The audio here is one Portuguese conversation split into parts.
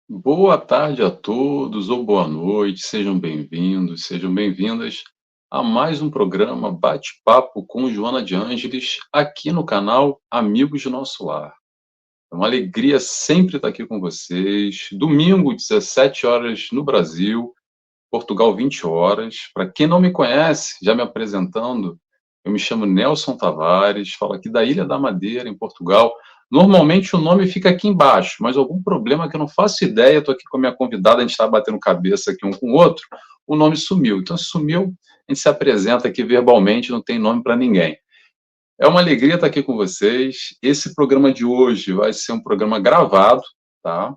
Boa tarde a todos, ou boa noite, sejam bem-vindos, sejam bem-vindas a mais um programa Bate-Papo com Joana de Ângeles, aqui no canal Amigos de Nosso Lar. É uma alegria sempre estar aqui com vocês. Domingo, 17 horas no Brasil, Portugal, 20 horas. Para quem não me conhece, já me apresentando, eu me chamo Nelson Tavares, falo aqui da Ilha da Madeira, em Portugal. Normalmente o nome fica aqui embaixo, mas algum problema que eu não faço ideia, estou aqui com a minha convidada, a gente está batendo cabeça aqui um com o outro, o nome sumiu. Então, se sumiu, a gente se apresenta aqui verbalmente, não tem nome para ninguém. É uma alegria estar aqui com vocês. Esse programa de hoje vai ser um programa gravado, tá?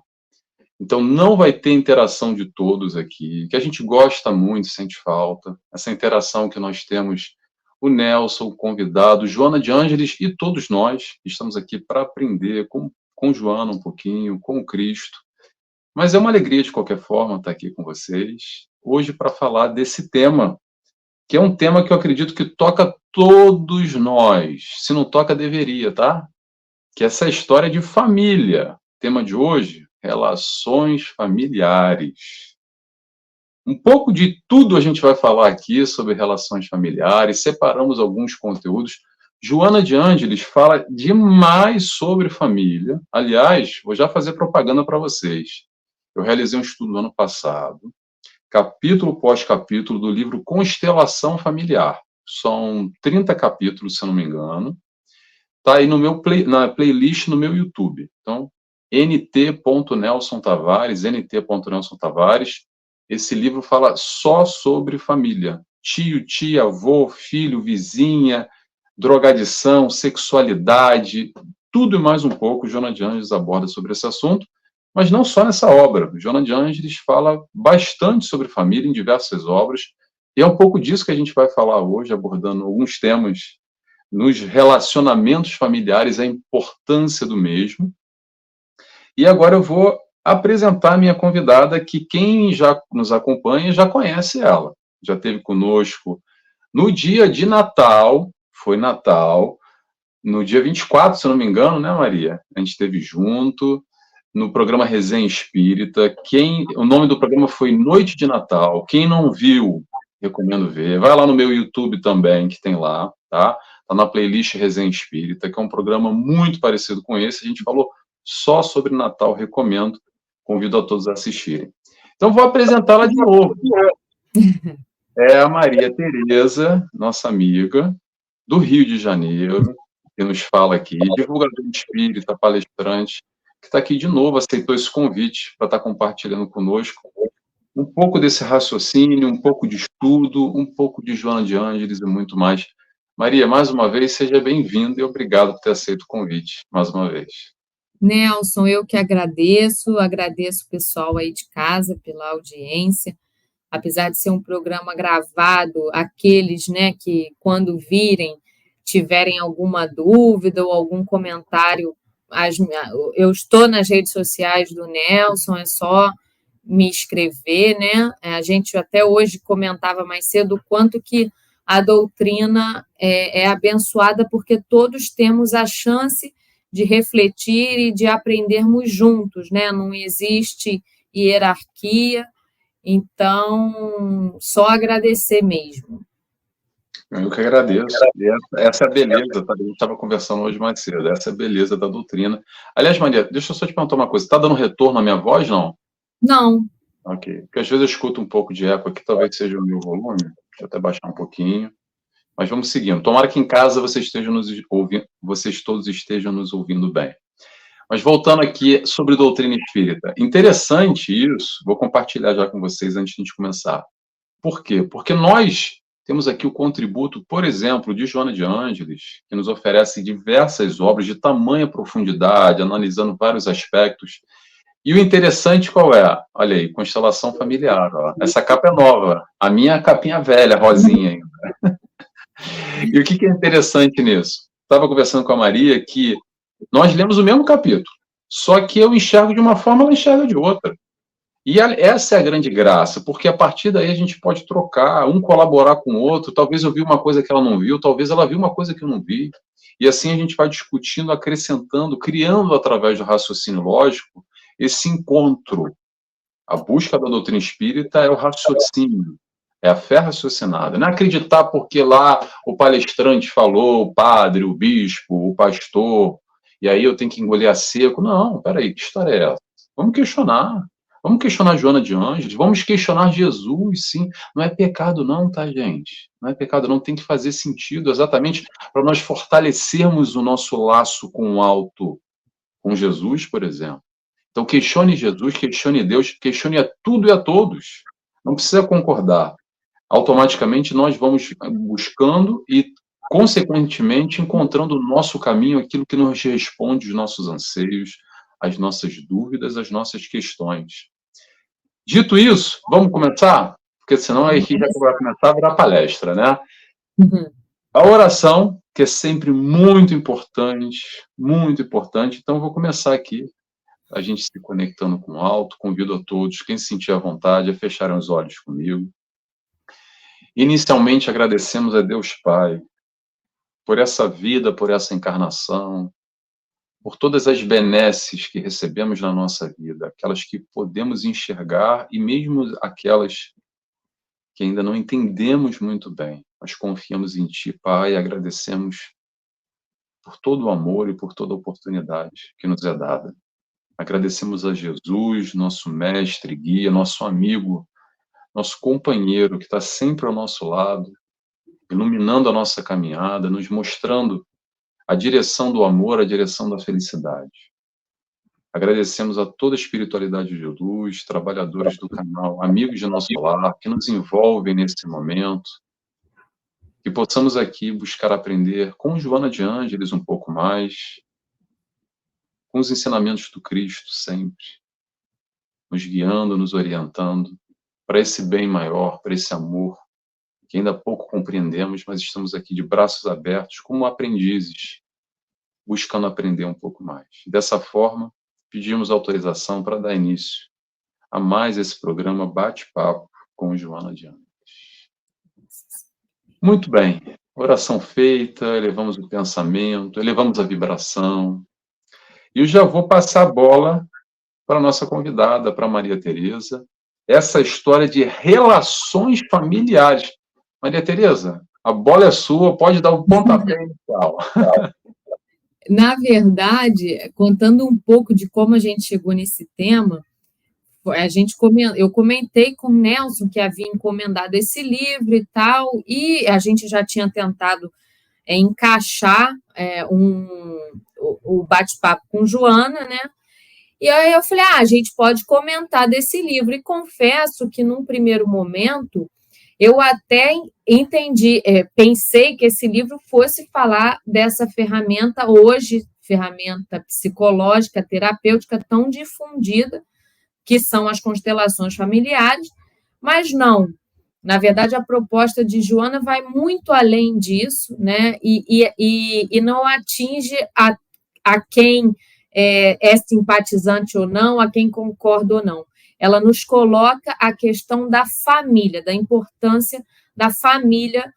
Então, não vai ter interação de todos aqui, que a gente gosta muito, sente falta. Essa interação que nós temos, o Nelson, o convidado, Joana de Ângeles e todos nós que estamos aqui para aprender com Joana um pouquinho, com o Cristo. Mas é uma alegria, de qualquer forma, estar aqui com vocês, hoje para falar desse tema, que é um tema que eu acredito que toca todos nós. Se não toca, deveria, tá? Que é essa história de família. Tema de hoje, relações familiares. Um pouco de tudo a gente vai falar aqui sobre relações familiares, separamos alguns conteúdos. Joana de Ângeles fala demais sobre família. Aliás, vou já fazer propaganda para vocês. Eu realizei um estudo no ano passado, capítulo pós capítulo, do livro Constelação Familiar. São 30 capítulos, se eu não me engano. Está aí no na playlist no meu YouTube. Então, nt.nelson Tavares, nt.nelson Tavares. Esse livro fala só sobre família. Tio, tia, avô, filho, vizinha, drogadição, sexualidade, tudo e mais um pouco. Joana de Ângeles aborda sobre esse assunto, mas não só nessa obra. Joana de Ângeles fala bastante sobre família em diversas obras, e é um pouco disso que a gente vai falar hoje, abordando alguns temas nos relacionamentos familiares, a importância do mesmo. E agora eu vou apresentar a minha convidada, que quem já nos acompanha já conhece ela. Já esteve conosco no dia de Natal, foi Natal, no dia 24, se eu não me engano, né, Maria? A gente esteve junto no programa Resenha Espírita. O nome do programa foi Noite de Natal. Quem não viu, recomendo ver. Vai lá no meu YouTube também, que tem lá, tá? Tá na playlist Resenha Espírita, que é um programa muito parecido com esse. A gente falou só sobre Natal, recomendo. Convido a todos a assistirem. Então, vou apresentá-la de novo. É a Maria Tereza, nossa amiga, do Rio de Janeiro, que nos fala aqui, divulgador espírita, palestrante, que está aqui de novo, aceitou esse convite para estar compartilhando conosco um pouco desse raciocínio, um pouco de estudo, um pouco de Joana de Ângeles e muito mais. Maria, mais uma vez, seja bem-vinda e obrigado por ter aceito o convite, mais uma vez. Nelson, eu que agradeço o pessoal aí de casa pela audiência, apesar de ser um programa gravado, aqueles, né, que quando virem, tiverem alguma dúvida ou algum comentário, eu estou nas redes sociais do Nelson, é só me escrever, né? A gente até hoje comentava mais cedo o quanto que a doutrina é abençoada, porque todos temos a chance de refletir e de aprendermos juntos, né? Não existe hierarquia, então só agradecer mesmo. Eu que agradeço. Essa é a beleza, tá? A gente estava conversando hoje mais cedo, essa é a beleza da doutrina. Aliás, Maria, deixa eu só te perguntar uma coisa, está dando retorno à minha voz, não? Não. Ok, porque às vezes eu escuto um pouco de eco aqui, talvez seja o meu volume, deixa eu até baixar um pouquinho, mas vamos seguindo. Tomara que em casa vocês estejam nos ouvindo, vocês todos estejam nos ouvindo bem. Mas voltando aqui sobre doutrina espírita, interessante isso, vou compartilhar já com vocês antes de a gente começar. Por quê? Porque nós temos aqui o contributo, por exemplo, de Joana de Ângeles, que nos oferece diversas obras de tamanha profundidade, analisando vários aspectos. E o interessante qual é? Olha aí, constelação familiar. Ó. Essa capa é nova. A minha é a capinha velha, rosinha ainda. E o que é interessante nisso? Estava conversando com a Maria que nós lemos o mesmo capítulo, só que eu enxergo de uma forma, ela enxerga de outra. E essa é a grande graça, porque a partir daí a gente pode trocar, um colaborar com o outro. Talvez eu vi uma coisa que ela não viu, talvez ela viu uma coisa que eu não vi. E assim a gente vai discutindo, acrescentando, criando através do raciocínio lógico esse encontro A busca da doutrina espírita é o raciocínio, é a fé raciocinada. Não é acreditar porque lá o palestrante falou, o padre, o bispo, o pastor, e aí eu tenho que engolir a seco. Não, peraí, que história é essa? Vamos questionar. Vamos questionar Joana de Ângeles, vamos questionar Jesus, sim. Não é pecado não, tá, gente? Não é pecado não, tem que fazer sentido exatamente para nós fortalecermos o nosso laço com o alto, com Jesus, por exemplo. Então, questione Jesus, questione Deus, questione a tudo e a todos. Não precisa concordar. Automaticamente, nós vamos buscando e, consequentemente, encontrando o nosso caminho, aquilo que nos responde os nossos anseios, as nossas dúvidas, as nossas questões. Dito isso, vamos começar? Porque senão a equipe vai começar a virar palestra, né? Uhum. A oração, que é sempre muito importante, então eu vou começar aqui, a gente se conectando com o alto, convido a todos, quem se sentir à vontade, a fecharem os olhos comigo. Inicialmente, agradecemos a Deus Pai, por essa vida, por essa encarnação, por todas as benesses que recebemos na nossa vida, aquelas que podemos enxergar e mesmo aquelas que ainda não entendemos muito bem, mas confiamos em Ti, Pai, e agradecemos por todo o amor e por toda a oportunidade que nos é dada. Agradecemos a Jesus, nosso mestre, guia, nosso amigo, nosso companheiro que está sempre ao nosso lado, iluminando a nossa caminhada, nos mostrando a direção do amor, a direção da felicidade. Agradecemos a toda a espiritualidade de luz, trabalhadores do canal, amigos de nosso lar, que nos envolvem nesse momento, que possamos aqui buscar aprender com Joana de Ângeles um pouco mais, com os ensinamentos do Cristo sempre, nos guiando, nos orientando para esse bem maior, para esse amor, que ainda pouco compreendemos, mas estamos aqui de braços abertos, como aprendizes, buscando aprender um pouco mais. Dessa forma, pedimos autorização para dar início a mais esse programa Bate-Papo com Joana de Ângeles. Muito bem, oração feita, elevamos o pensamento, elevamos a vibração, e eu já vou passar a bola para a nossa convidada, para Maria Tereza, essa história de relações familiares. Maria Tereza, a bola é sua, pode dar o pontapé inicial. Na verdade, contando um pouco de como a gente chegou nesse tema, eu comentei com o Nelson que havia encomendado esse livro e tal, e a gente já tinha tentado encaixar o bate-papo com Joana, né? E aí eu falei, a gente pode comentar desse livro. E confesso que, num primeiro momento, eu até entendi, pensei que esse livro fosse falar dessa ferramenta, hoje, ferramenta psicológica, terapêutica, tão difundida, que são as constelações familiares, mas não. Na verdade, a proposta de Joana vai muito além disso, né? E não atinge a quem é simpatizante ou não, a quem concorda ou não. Ela nos coloca a questão da família, da importância da família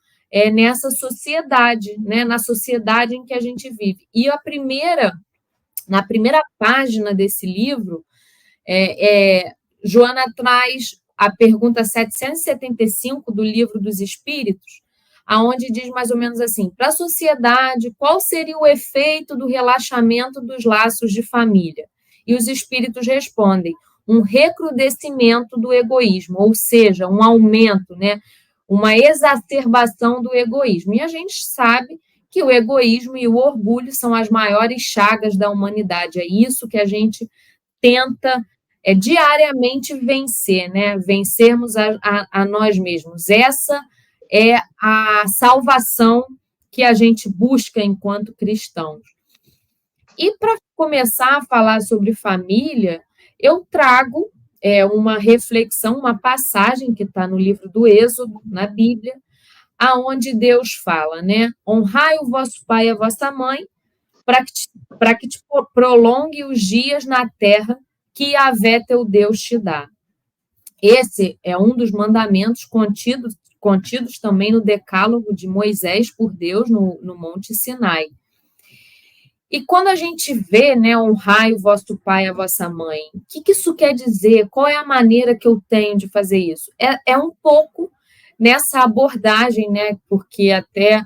nessa sociedade, né? Na sociedade em que a gente vive. E na primeira página desse livro, Joana traz a pergunta 775 do Livro dos Espíritos, aonde diz mais ou menos assim: para a sociedade, qual seria o efeito do relaxamento dos laços de família? E os espíritos respondem: um recrudescimento do egoísmo, ou seja, um aumento, né, uma exacerbação do egoísmo. E a gente sabe que o egoísmo e o orgulho são as maiores chagas da humanidade. É isso que a gente tenta diariamente vencer, né? Vencermos a nós mesmos. Essa é a salvação que a gente busca enquanto cristãos. E para começar a falar sobre família, eu trago uma reflexão, uma passagem que está no livro do Êxodo, na Bíblia, aonde Deus fala, né? Honrai o vosso pai e a vossa mãe, para que te prolongue os dias na terra que Yahvé teu Deus te dá. Esse é um dos mandamentos contidos também no decálogo de Moisés por Deus no Monte Sinai. E quando a gente vê, né, honrai o vosso pai e a vossa mãe, o que isso quer dizer? Qual é a maneira que eu tenho de fazer isso? É um pouco nessa abordagem, né, porque até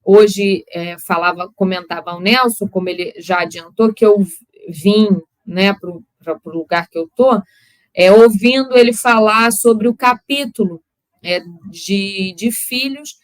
hoje comentava o Nelson, como ele já adiantou, que eu vim, né, para o lugar que eu estou, ouvindo ele falar sobre o capítulo de filhos,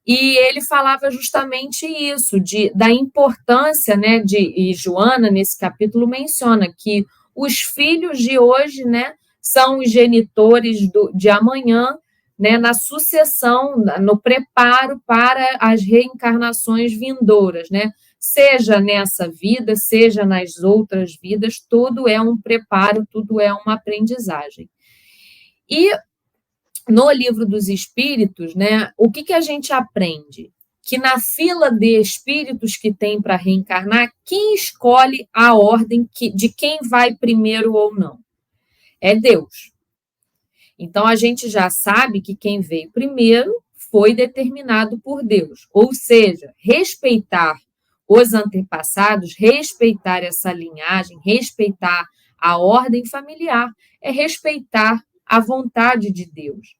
e ele falava justamente isso, da importância, né, e Joana, nesse capítulo, menciona que os filhos de hoje, né, são os genitores de amanhã, né, na sucessão, no preparo para as reencarnações vindouras, né? Seja nessa vida, seja nas outras vidas, tudo é um preparo, tudo é uma aprendizagem. E no Livro dos Espíritos, né, o que a gente aprende? Que na fila de espíritos que tem para reencarnar, quem escolhe a ordem de quem vai primeiro ou não? É Deus. Então, a gente já sabe que quem veio primeiro foi determinado por Deus. Ou seja, respeitar os antepassados, respeitar essa linhagem, respeitar a ordem familiar, é respeitar a vontade de Deus.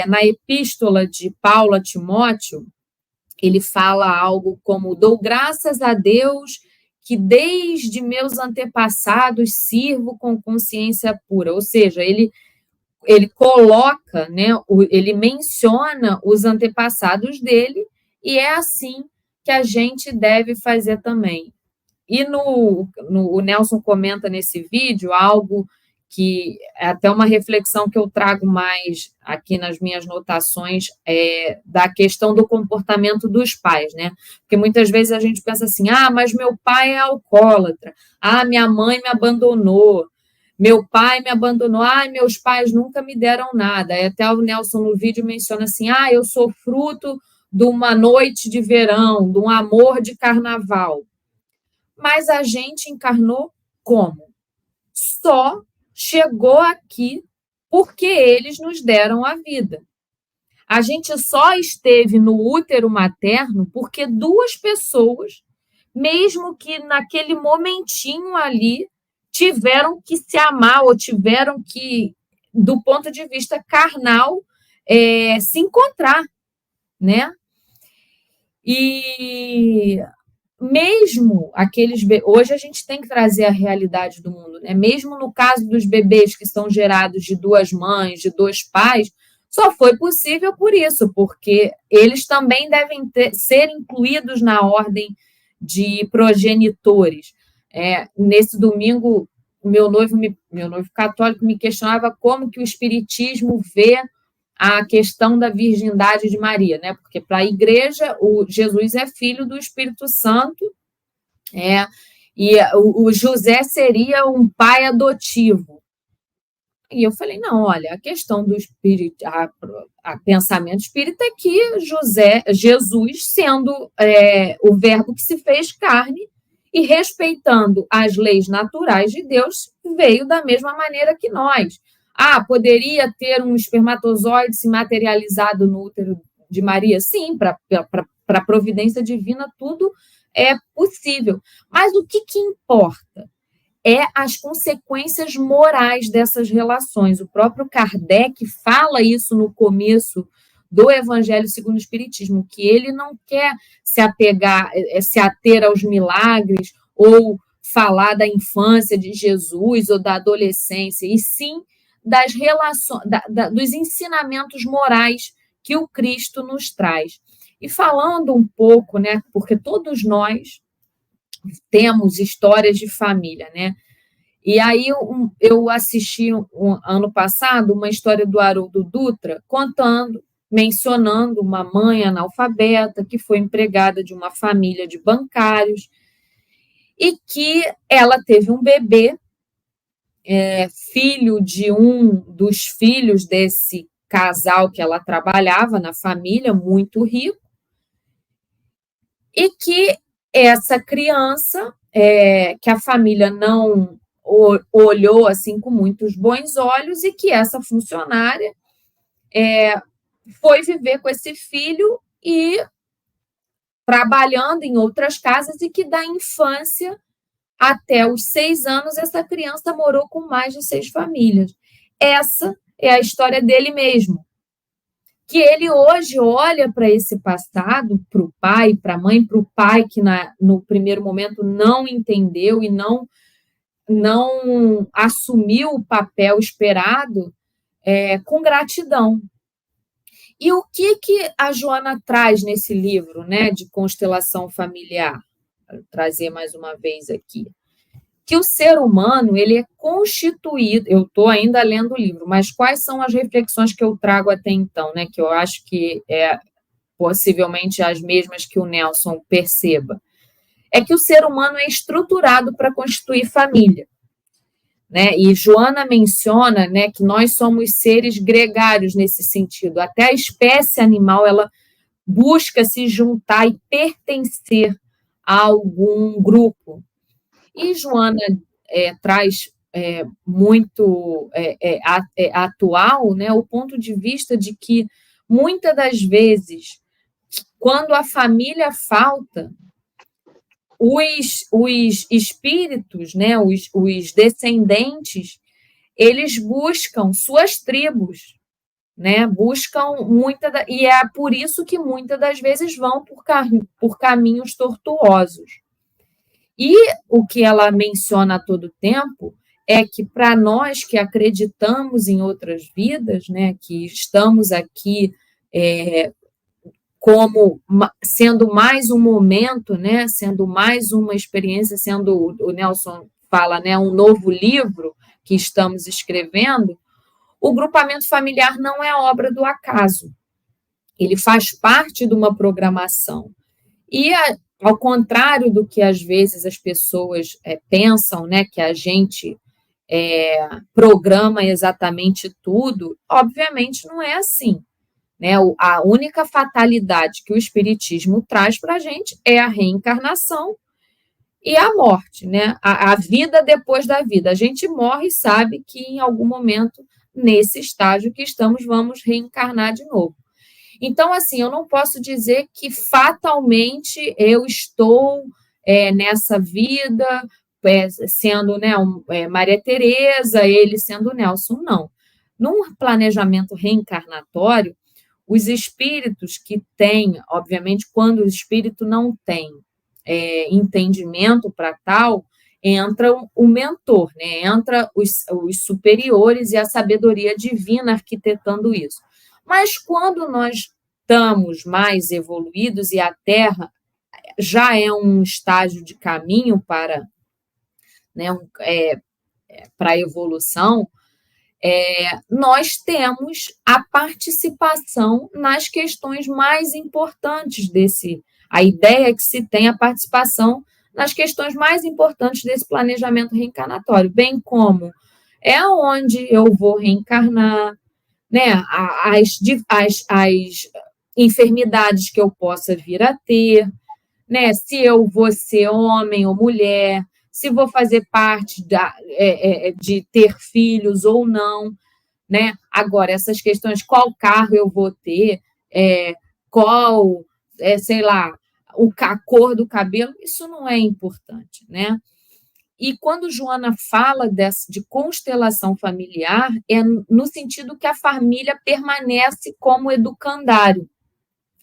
Na epístola de Paulo a Timóteo, ele fala algo como: dou graças a Deus que desde meus antepassados sirvo com consciência pura. Ou seja, ele coloca, né, ele menciona os antepassados dele, e é assim que a gente deve fazer também. E o Nelson comenta nesse vídeo algo que é até uma reflexão que eu trago mais aqui nas minhas notações, da questão do comportamento dos pais, né? Porque muitas vezes a gente pensa assim: mas meu pai é alcoólatra, minha mãe me abandonou, meu pai me abandonou, meus pais nunca me deram nada. Aí até o Nelson no vídeo menciona assim: eu sou fruto de uma noite de verão, de um amor de carnaval. Mas a gente encarnou como? Só chegou aqui porque eles nos deram a vida. A gente só esteve no útero materno porque duas pessoas, mesmo que naquele momentinho ali, tiveram que se amar ou tiveram que, do ponto de vista carnal, se encontrar, né? E mesmo hoje a gente tem que trazer a realidade do mundo, né? Mesmo no caso dos bebês que são gerados de duas mães, de dois pais, só foi possível por isso, porque eles também devem ser incluídos na ordem de progenitores. Nesse domingo, meu noivo católico me questionava como que o Espiritismo vê a questão da virgindade de Maria, né? Porque para a igreja, Jesus é filho do Espírito Santo, e o José seria um pai adotivo. E eu falei: não, olha, a questão do espírito, a pensamento espírita é que Jesus, sendo o verbo que se fez carne e respeitando as leis naturais de Deus, veio da mesma maneira que nós. Poderia ter um espermatozoide se materializado no útero de Maria? Sim, para a providência divina tudo é possível. Mas o que importa é as consequências morais dessas relações. O próprio Kardec fala isso no começo do Evangelho segundo o Espiritismo, que ele não quer se ater aos milagres ou falar da infância de Jesus ou da adolescência, e sim das relações, dos ensinamentos morais que o Cristo nos traz. E falando um pouco, né, porque todos nós temos histórias de família, né? E aí eu assisti ano passado uma história do Haroldo Dutra mencionando uma mãe analfabeta que foi empregada de uma família de bancários e que ela teve um bebê, filho de um dos filhos desse casal que ela trabalhava na família, muito rico, e que essa criança, que a família não olhou assim com muitos bons olhos, e que essa funcionária foi viver com esse filho e trabalhando em outras casas e que da infância até os 6 anos essa criança morou com mais de 6 famílias. Essa é a história dele mesmo. Que ele hoje olha para esse passado, para o pai, para a mãe, para o pai que no primeiro momento não entendeu e não assumiu o papel esperado, com gratidão. E o que a Joana traz nesse livro, né, de constelação familiar? Vou trazer mais uma vez aqui. Que o ser humano, ele é constituído, eu estou ainda lendo o livro, mas quais são as reflexões que eu trago até então, né, que eu acho que é possivelmente as mesmas que o Nelson perceba, é que o ser humano é estruturado para constituir família, né, e Joana menciona, né, que nós somos seres gregários nesse sentido, até a espécie animal, ela busca se juntar e pertencer a algum grupo. E Joana traz muito atual, né, o ponto de vista de que, muitas das vezes, quando a família falta, os espíritos, né, os descendentes, eles buscam suas tribos, né, e é por isso que muitas das vezes vão por caminhos tortuosos. E o que ela menciona a todo tempo é que, para nós que acreditamos em outras vidas, né, que estamos aqui como sendo mais um momento, né, sendo mais uma experiência, sendo, o Nelson fala, né, um novo livro que estamos escrevendo, o grupamento familiar não é obra do acaso. Ele faz parte de uma programação. E, ao contrário do que às vezes as pessoas pensam, né, que a gente programa exatamente tudo, obviamente não é assim, né? A única fatalidade que o Espiritismo traz para a gente é a reencarnação e a morte, né? A vida depois da vida. A gente morre e sabe que em algum momento, nesse estágio que estamos, vamos reencarnar de novo. Então, assim, eu não posso dizer que fatalmente eu estou nessa vida sendo, né, Maria Tereza, ele sendo Nelson, não. Num planejamento reencarnatório, os espíritos que têm, obviamente, quando o espírito não tem entendimento para tal, entra o mentor, né? Entra os superiores e a sabedoria divina arquitetando isso. Mas quando nós estamos mais evoluídos e a Terra já é um estágio de caminho para, né, para a evolução, nós temos a participação nas questões mais importantes a ideia é que se tem a participação nas questões mais importantes desse planejamento reencarnatório, bem como onde eu vou reencarnar, né, as enfermidades que eu possa vir a ter, né, se eu vou ser homem ou mulher, se vou fazer parte de ter filhos ou não, né? Agora, essas questões, qual carro eu vou ter, qual, sei lá, a cor do cabelo, isso não é importante, né? E quando Joana fala de constelação familiar, é no sentido que a família permanece como educandário.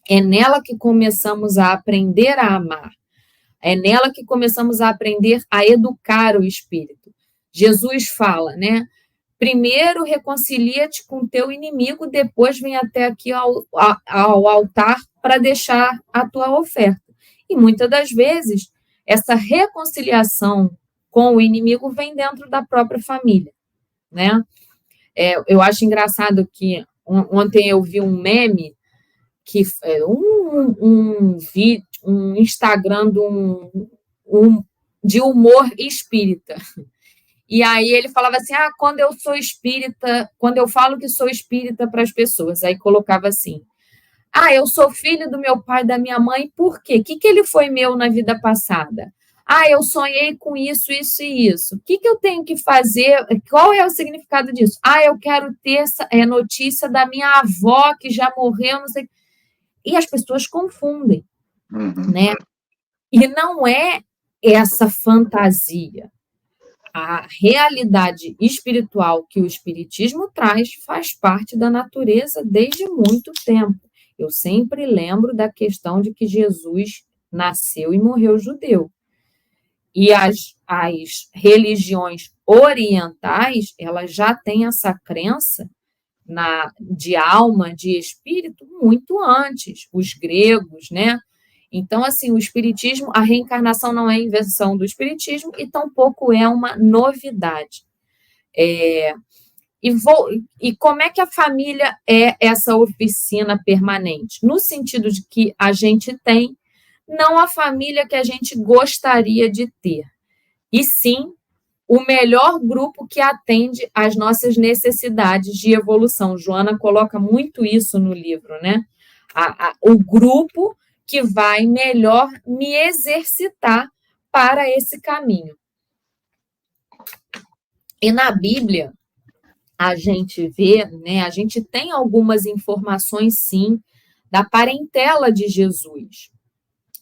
É nela que começamos a aprender a amar. É nela que começamos a aprender a educar o espírito. Jesus fala, né? Primeiro reconcilia-te com teu inimigo, depois vem até aqui ao altar para deixar a tua oferta. E muitas das vezes, essa reconciliação com o inimigo vem dentro da própria família, né? Eu acho engraçado que ontem eu vi um meme, que um Instagram de humor espírita. E aí ele falava assim, quando eu sou espírita, quando eu falo que sou espírita para as pessoas, aí colocava assim, eu sou filho do meu pai e da minha mãe, por quê? O que ele foi meu na vida passada? Eu sonhei com isso, isso e isso. O que eu tenho que fazer? Qual é o significado disso? Eu quero ter essa notícia da minha avó que já morreu, não sei. E as pessoas confundem. né? E não é essa fantasia. A realidade espiritual que o Espiritismo traz faz parte da natureza desde muito tempo. Eu sempre lembro da questão de que Jesus nasceu e morreu judeu. E as religiões orientais, elas já têm essa crença de alma, de espírito, muito antes, os gregos, né? Então, assim, o espiritismo, a reencarnação não é invenção do espiritismo e tampouco é uma novidade. E como é que a família é essa oficina permanente? No sentido de que a gente tem, não a família que a gente gostaria de ter, e sim o melhor grupo que atende às nossas necessidades de evolução. Joana coloca muito isso no livro, né? O grupo que vai melhor me exercitar para esse caminho. E na Bíblia, a gente vê, né, a gente tem algumas informações, sim, da parentela de Jesus.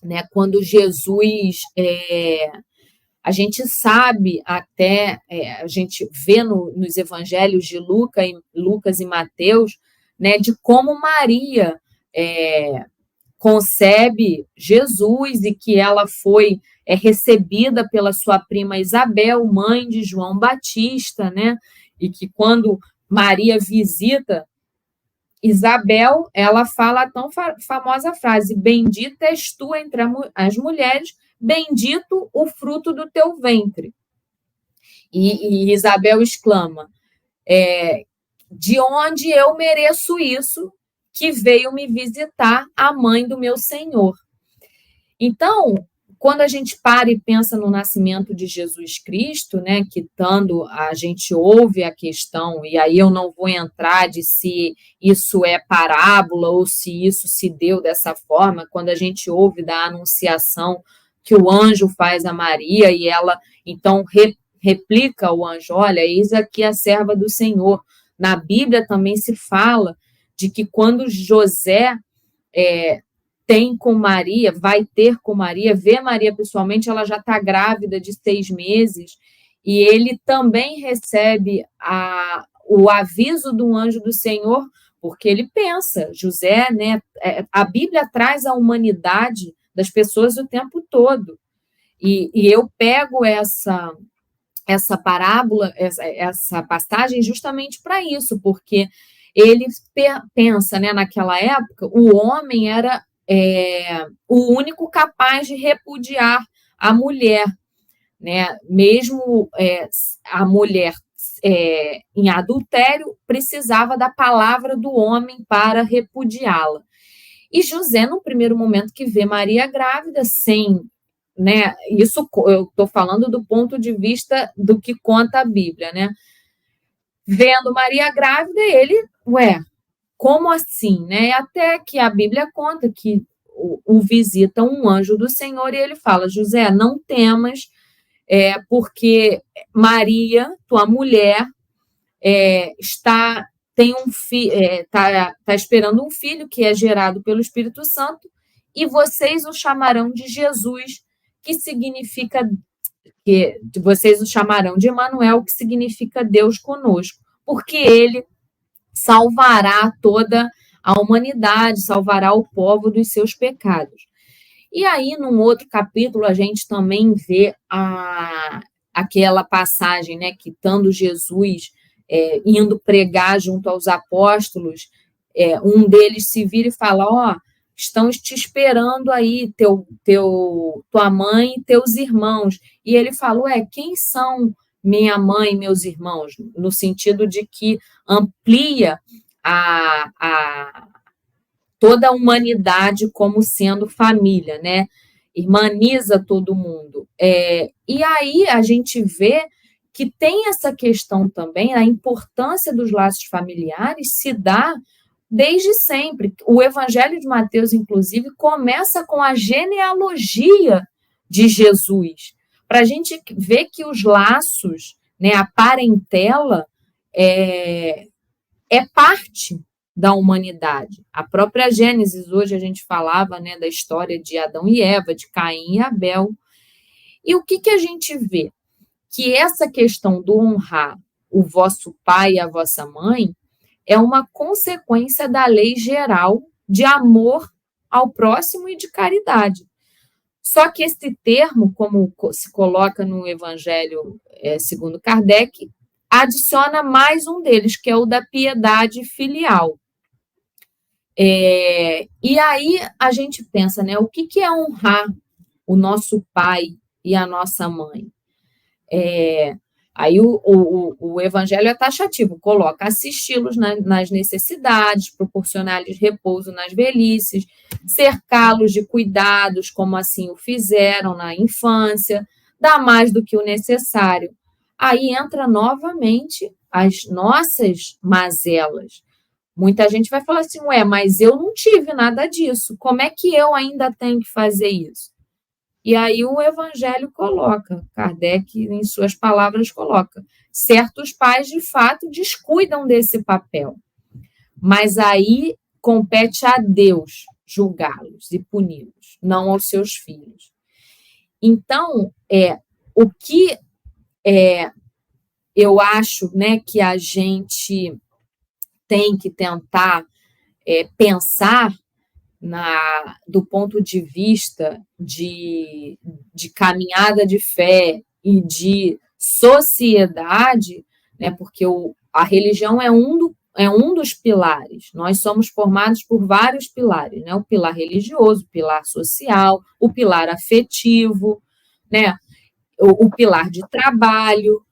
Né? Quando Jesus... a gente sabe até, a gente vê nos evangelhos de Lucas e Mateus, né, de como Maria concebe Jesus e que ela foi recebida pela sua prima Isabel, mãe de João Batista, né, e que quando Maria visita Isabel, ela fala a tão famosa frase: bendita és tu entre as mulheres, bendito o fruto do teu ventre. E Isabel exclama, de onde eu mereço isso, que veio me visitar a mãe do meu Senhor. Então, quando a gente para e pensa no nascimento de Jesus Cristo, né, a gente ouve a questão, e aí eu não vou entrar de se isso é parábola ou se isso se deu dessa forma, quando a gente ouve da anunciação que o anjo faz a Maria e ela, então, replica ao anjo, olha, eis aqui a serva do Senhor. Na Bíblia também se fala de que quando José tem com Maria, vai ter com Maria, vê Maria pessoalmente, ela já está grávida de 6 meses, e ele também recebe o aviso do anjo do Senhor, porque ele pensa, José, né, a Bíblia traz a humanidade das pessoas o tempo todo, e eu pego essa parábola, essa passagem justamente para isso, porque ele pensa, né, naquela época, o homem era o único capaz de repudiar a mulher, né? Mesmo a mulher em adultério precisava da palavra do homem para repudiá-la. E José, no primeiro momento que vê Maria grávida, né? Isso eu estou falando do ponto de vista do que conta a Bíblia, né? Vendo Maria grávida, ele, como assim, né? Até que a Bíblia conta que o visita um anjo do Senhor e ele fala, José, não temas, porque Maria, tua mulher, está esperando um filho que é gerado pelo Espírito Santo e vocês o chamarão de Jesus, que significa que vocês o chamarão de Emanuel, que significa Deus conosco, porque ele salvará toda a humanidade, salvará o povo dos seus pecados. E aí, num outro capítulo, a gente também vê aquela passagem, né, que estando Jesus indo pregar junto aos apóstolos, um deles se vira e fala, estão te esperando aí, tua mãe e teus irmãos. E ele falou, quem são minha mãe e meus irmãos? No sentido de que amplia toda a humanidade como sendo família, né? Irmaniza todo mundo. E aí a gente vê que tem essa questão também, a importância dos laços familiares se dá desde sempre. O Evangelho de Mateus, inclusive, começa com a genealogia de Jesus, para a gente ver que os laços, né, a parentela, é parte da humanidade. A própria Gênesis, hoje a gente falava, né, da história de Adão e Eva, de Caim e Abel. E o que a gente vê? Que essa questão do honrar o vosso pai e a vossa mãe é uma consequência da lei geral de amor ao próximo e de caridade. Só que esse termo, como se coloca no Evangelho segundo Kardec, adiciona mais um deles, que é o da piedade filial. E aí a gente pensa, né, o que é honrar o nosso pai e a nossa mãe? Aí o Evangelho é taxativo, coloca assisti-los nas necessidades, proporcionar-lhes repouso nas velhices, cercá-los de cuidados, como assim o fizeram na infância, dar mais do que o necessário. Aí entra novamente as nossas mazelas. Muita gente vai falar assim, mas eu não tive nada disso, como é que eu ainda tenho que fazer isso? E aí o Evangelho coloca, Kardec, em suas palavras, coloca, certos pais, de fato, descuidam desse papel, mas aí compete a Deus julgá-los e puni-los, não aos seus filhos. Então, o que eu acho, né, que a gente tem que tentar pensar do ponto de vista de caminhada de fé e de sociedade, né, porque a religião é um dos pilares. Nós somos formados por vários pilares, né? O pilar religioso, o pilar social, o pilar afetivo, né? O pilar de trabalho,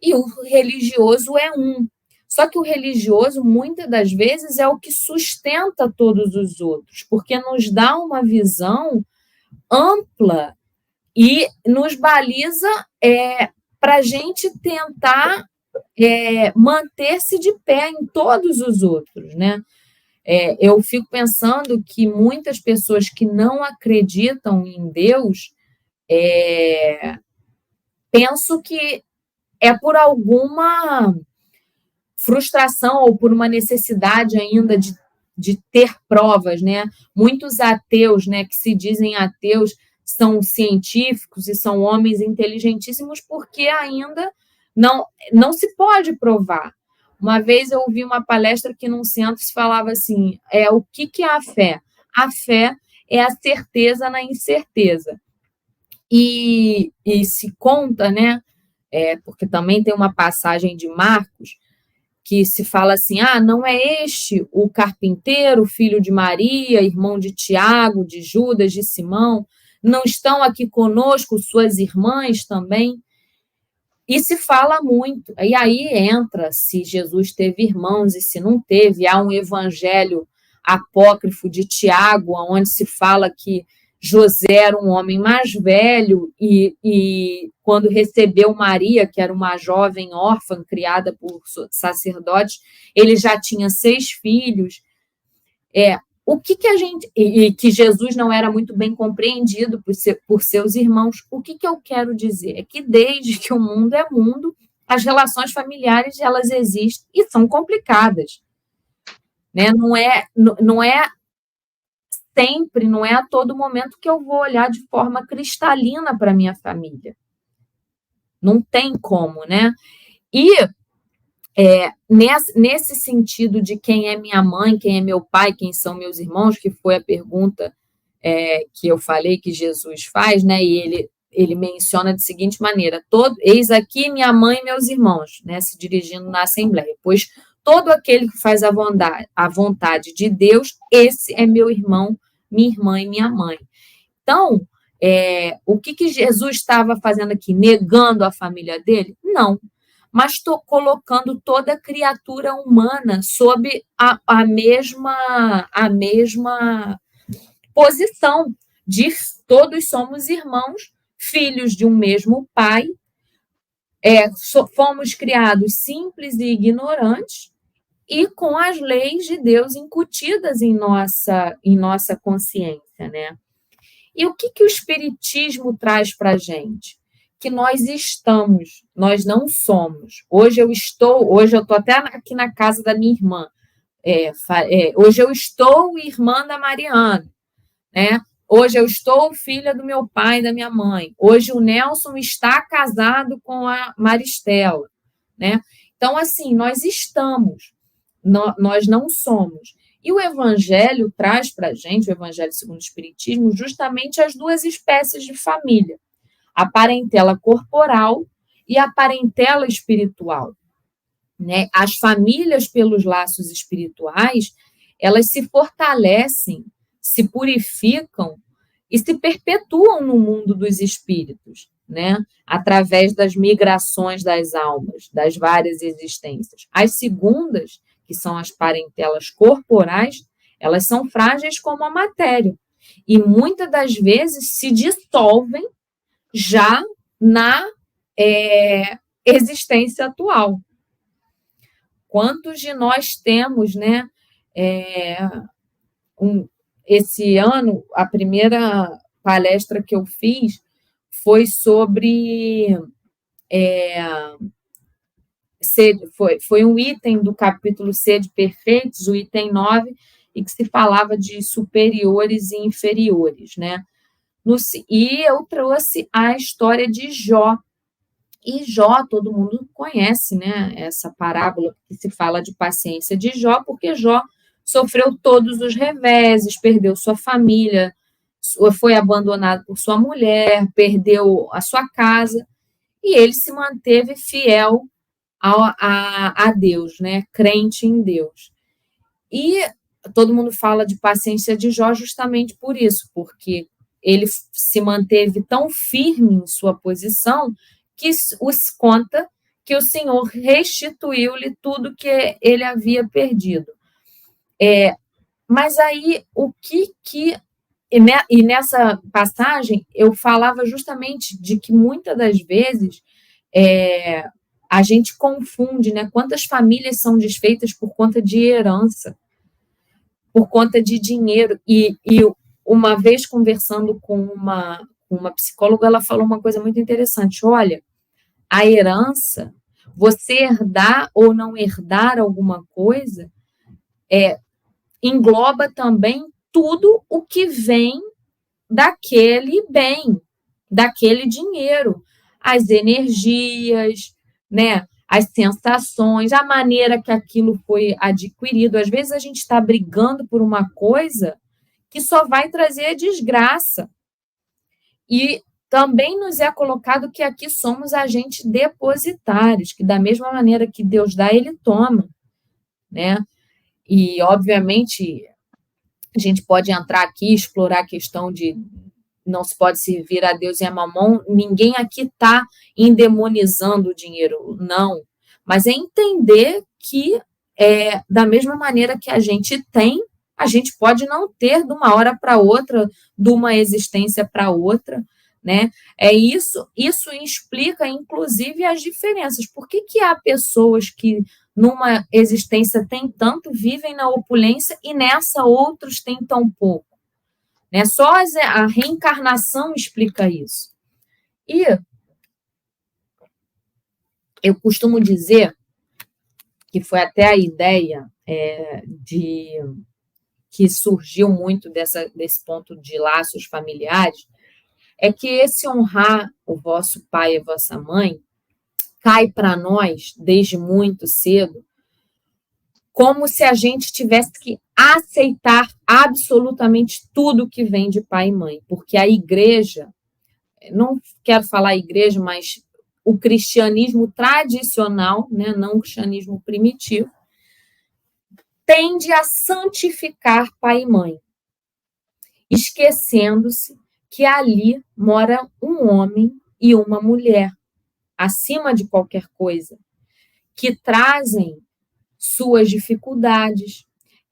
e o religioso é um. Só que o religioso, muitas das vezes, é o que sustenta todos os outros, porque nos dá uma visão ampla e nos baliza para a gente tentar manter-se de pé em todos os outros, né? Eu fico pensando que muitas pessoas que não acreditam em Deus, penso que é por alguma frustração ou por uma necessidade ainda de ter provas, né? Muitos ateus, né, que se dizem ateus, são científicos e são homens inteligentíssimos porque ainda não se pode provar. Uma vez eu ouvi uma palestra que num centro se falava assim, o que é a fé? A fé é a certeza na incerteza. E se conta, né, porque também tem uma passagem de Marcos, que se fala assim, não é este o carpinteiro, filho de Maria, irmão de Tiago, de Judas, de Simão? Não estão aqui conosco suas irmãs também? E se fala muito. E aí entra se Jesus teve irmãos e se não teve. Há um evangelho apócrifo de Tiago, onde se fala que José era um homem mais velho e quando recebeu Maria, que era uma jovem órfã criada por sacerdotes, ele já tinha 6 filhos. O que a gente... E que Jesus não era muito bem compreendido por seus irmãos. O que eu quero dizer? É que desde que o mundo é mundo, as relações familiares, elas existem e são complicadas. Né? Não é sempre, não é a todo momento que eu vou olhar de forma cristalina para a minha família. Não tem como, né? E nesse sentido de quem é minha mãe, quem é meu pai, quem são meus irmãos, que foi a pergunta que eu falei que Jesus faz, né? E ele menciona de seguinte maneira, eis aqui minha mãe e meus irmãos, né? Se dirigindo na Assembleia, pois todo aquele que faz a vontade de Deus, esse é meu irmão, minha irmã e minha mãe. Então, o que Jesus estava fazendo aqui? Negando a família dele? Não. Mas estou colocando toda a criatura humana sob a mesma posição de todos somos irmãos, filhos de um mesmo pai, fomos criados simples e ignorantes, e com as leis de Deus incutidas em nossa consciência, né? E o que o Espiritismo traz para a gente? Que nós estamos, nós não somos. Hoje eu estou até aqui na casa da minha irmã, hoje eu estou irmã da Mariana, né? Hoje eu estou filha do meu pai e da minha mãe. Hoje o Nelson está casado com a Maristela, né? Então, assim, nós estamos, nós não somos. E o Evangelho traz para a gente, o Evangelho segundo o Espiritismo, justamente as duas espécies de família, a parentela corporal e a parentela espiritual, né? As famílias, pelos laços espirituais, elas se fortalecem, se purificam e se perpetuam no mundo dos espíritos, né? Através das migrações das almas, das várias existências. As segundas, que são as parentelas corporais, elas são frágeis como a matéria e muitas das vezes se dissolvem já na existência atual. Quantos de nós temos, né? Esse ano, a primeira palestra que eu fiz foi sobre foi um item do capítulo Sede Perfeitos, o item 9, e que se falava de superiores e inferiores, né? E eu trouxe a história de Jó. E Jó, todo mundo conhece, né? Essa parábola que se fala de paciência de Jó, porque Jó sofreu todos os reveses, perdeu sua família, foi abandonado por sua mulher, perdeu a sua casa, e ele se manteve fiel a Deus, né? Crente em Deus. E todo mundo fala de paciência de Jó justamente por isso, porque ele se manteve tão firme em sua posição que os conta que o Senhor restituiu-lhe tudo que ele havia perdido. Mas aí, e nessa passagem, eu falava justamente de que muitas das vezes a gente confunde, né? Quantas famílias são desfeitas por conta de herança, por conta de dinheiro. E uma vez conversando com uma psicóloga, ela falou uma coisa muito interessante. Olha, a herança, você herdar ou não herdar alguma coisa, engloba também tudo o que vem daquele bem, daquele dinheiro, as energias, né? As sensações, a maneira que aquilo foi adquirido. Às vezes a gente está brigando por uma coisa que só vai trazer desgraça. E também nos é colocado que aqui somos agentes depositários, que da mesma maneira que Deus dá, ele toma, né? E, obviamente, a gente pode entrar aqui e explorar a questão de não se pode servir a Deus e a mamão. Ninguém aqui está endemonizando o dinheiro, não. Mas é entender que, da mesma maneira que a gente tem, a gente pode não ter de uma hora para outra, de uma existência para outra, né? Isso explica, inclusive, as diferenças. Por que há pessoas que, numa existência, têm tanto, vivem na opulência, e nessa outros têm tão pouco? Né? Só a reencarnação explica isso. E eu costumo dizer que foi até a ideia que surgiu muito desse ponto de laços familiares, é que esse honrar o vosso pai e a vossa mãe cai para nós, desde muito cedo, como se a gente tivesse que aceitar absolutamente tudo que vem de pai e mãe, porque a igreja, não quero falar igreja, mas o cristianismo tradicional, né, não o cristianismo primitivo, tende a santificar pai e mãe, esquecendo-se que ali mora um homem e uma mulher, acima de qualquer coisa, que trazem suas dificuldades,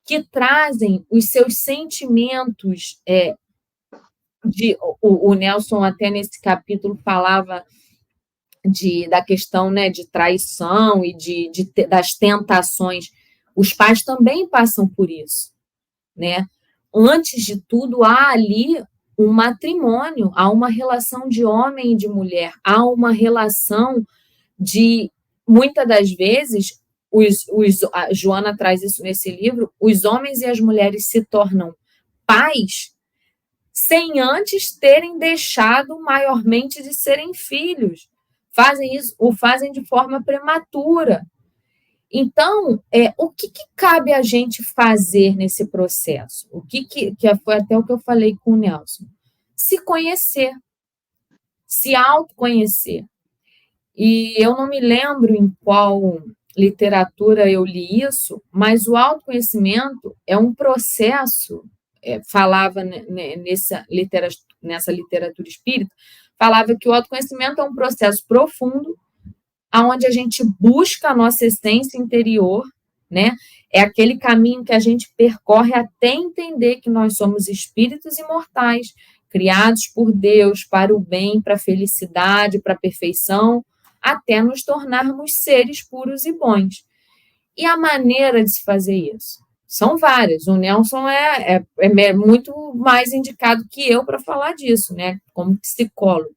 que trazem os seus sentimentos. O Nelson, até nesse capítulo, falava da questão, né, de traição e das tentações. Os pais também passam por isso, né? Antes de tudo, há ali um matrimônio, há uma relação de homem e de mulher, há uma relação de, muitas das vezes, a Joana traz isso nesse livro, os homens e as mulheres se tornam pais sem antes terem deixado maiormente de serem filhos. Fazem isso, o fazem de forma prematura. Então, o que cabe a gente fazer nesse processo? O que foi até o que eu falei com o Nelson. Se conhecer, se autoconhecer. E eu não me lembro em qual literatura eu li isso, mas o autoconhecimento é um processo, falava nessa literatura espírita, falava que o autoconhecimento é um processo profundo, onde a gente busca a nossa essência interior, né? É aquele caminho que a gente percorre até entender que nós somos espíritos imortais, criados por Deus para o bem, para a felicidade, para a perfeição, até nos tornarmos seres puros e bons. E a maneira de se fazer isso? São várias. O Nelson é muito mais indicado que eu para falar disso, né? Como psicólogo.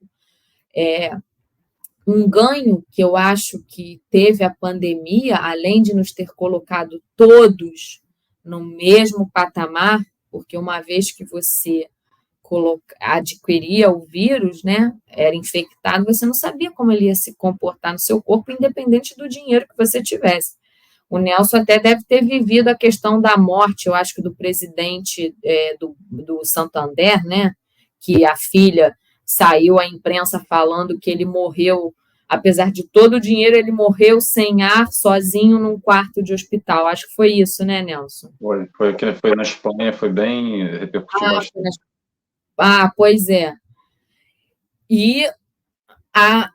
Um ganho que eu acho que teve a pandemia, além de nos ter colocado todos no mesmo patamar, porque uma vez que você adquiria o vírus, né, era infectado, você não sabia como ele ia se comportar no seu corpo, independente do dinheiro que você tivesse. O Nelson até deve ter vivido a questão da morte, eu acho que do presidente do Santander, né, que a filha saiu à imprensa falando que ele morreu, apesar de todo o dinheiro, ele morreu sem ar, sozinho, num quarto de hospital. Acho que foi isso, né, Nelson? Foi na Espanha, foi bem, repercutiu bastante. Pois é. E a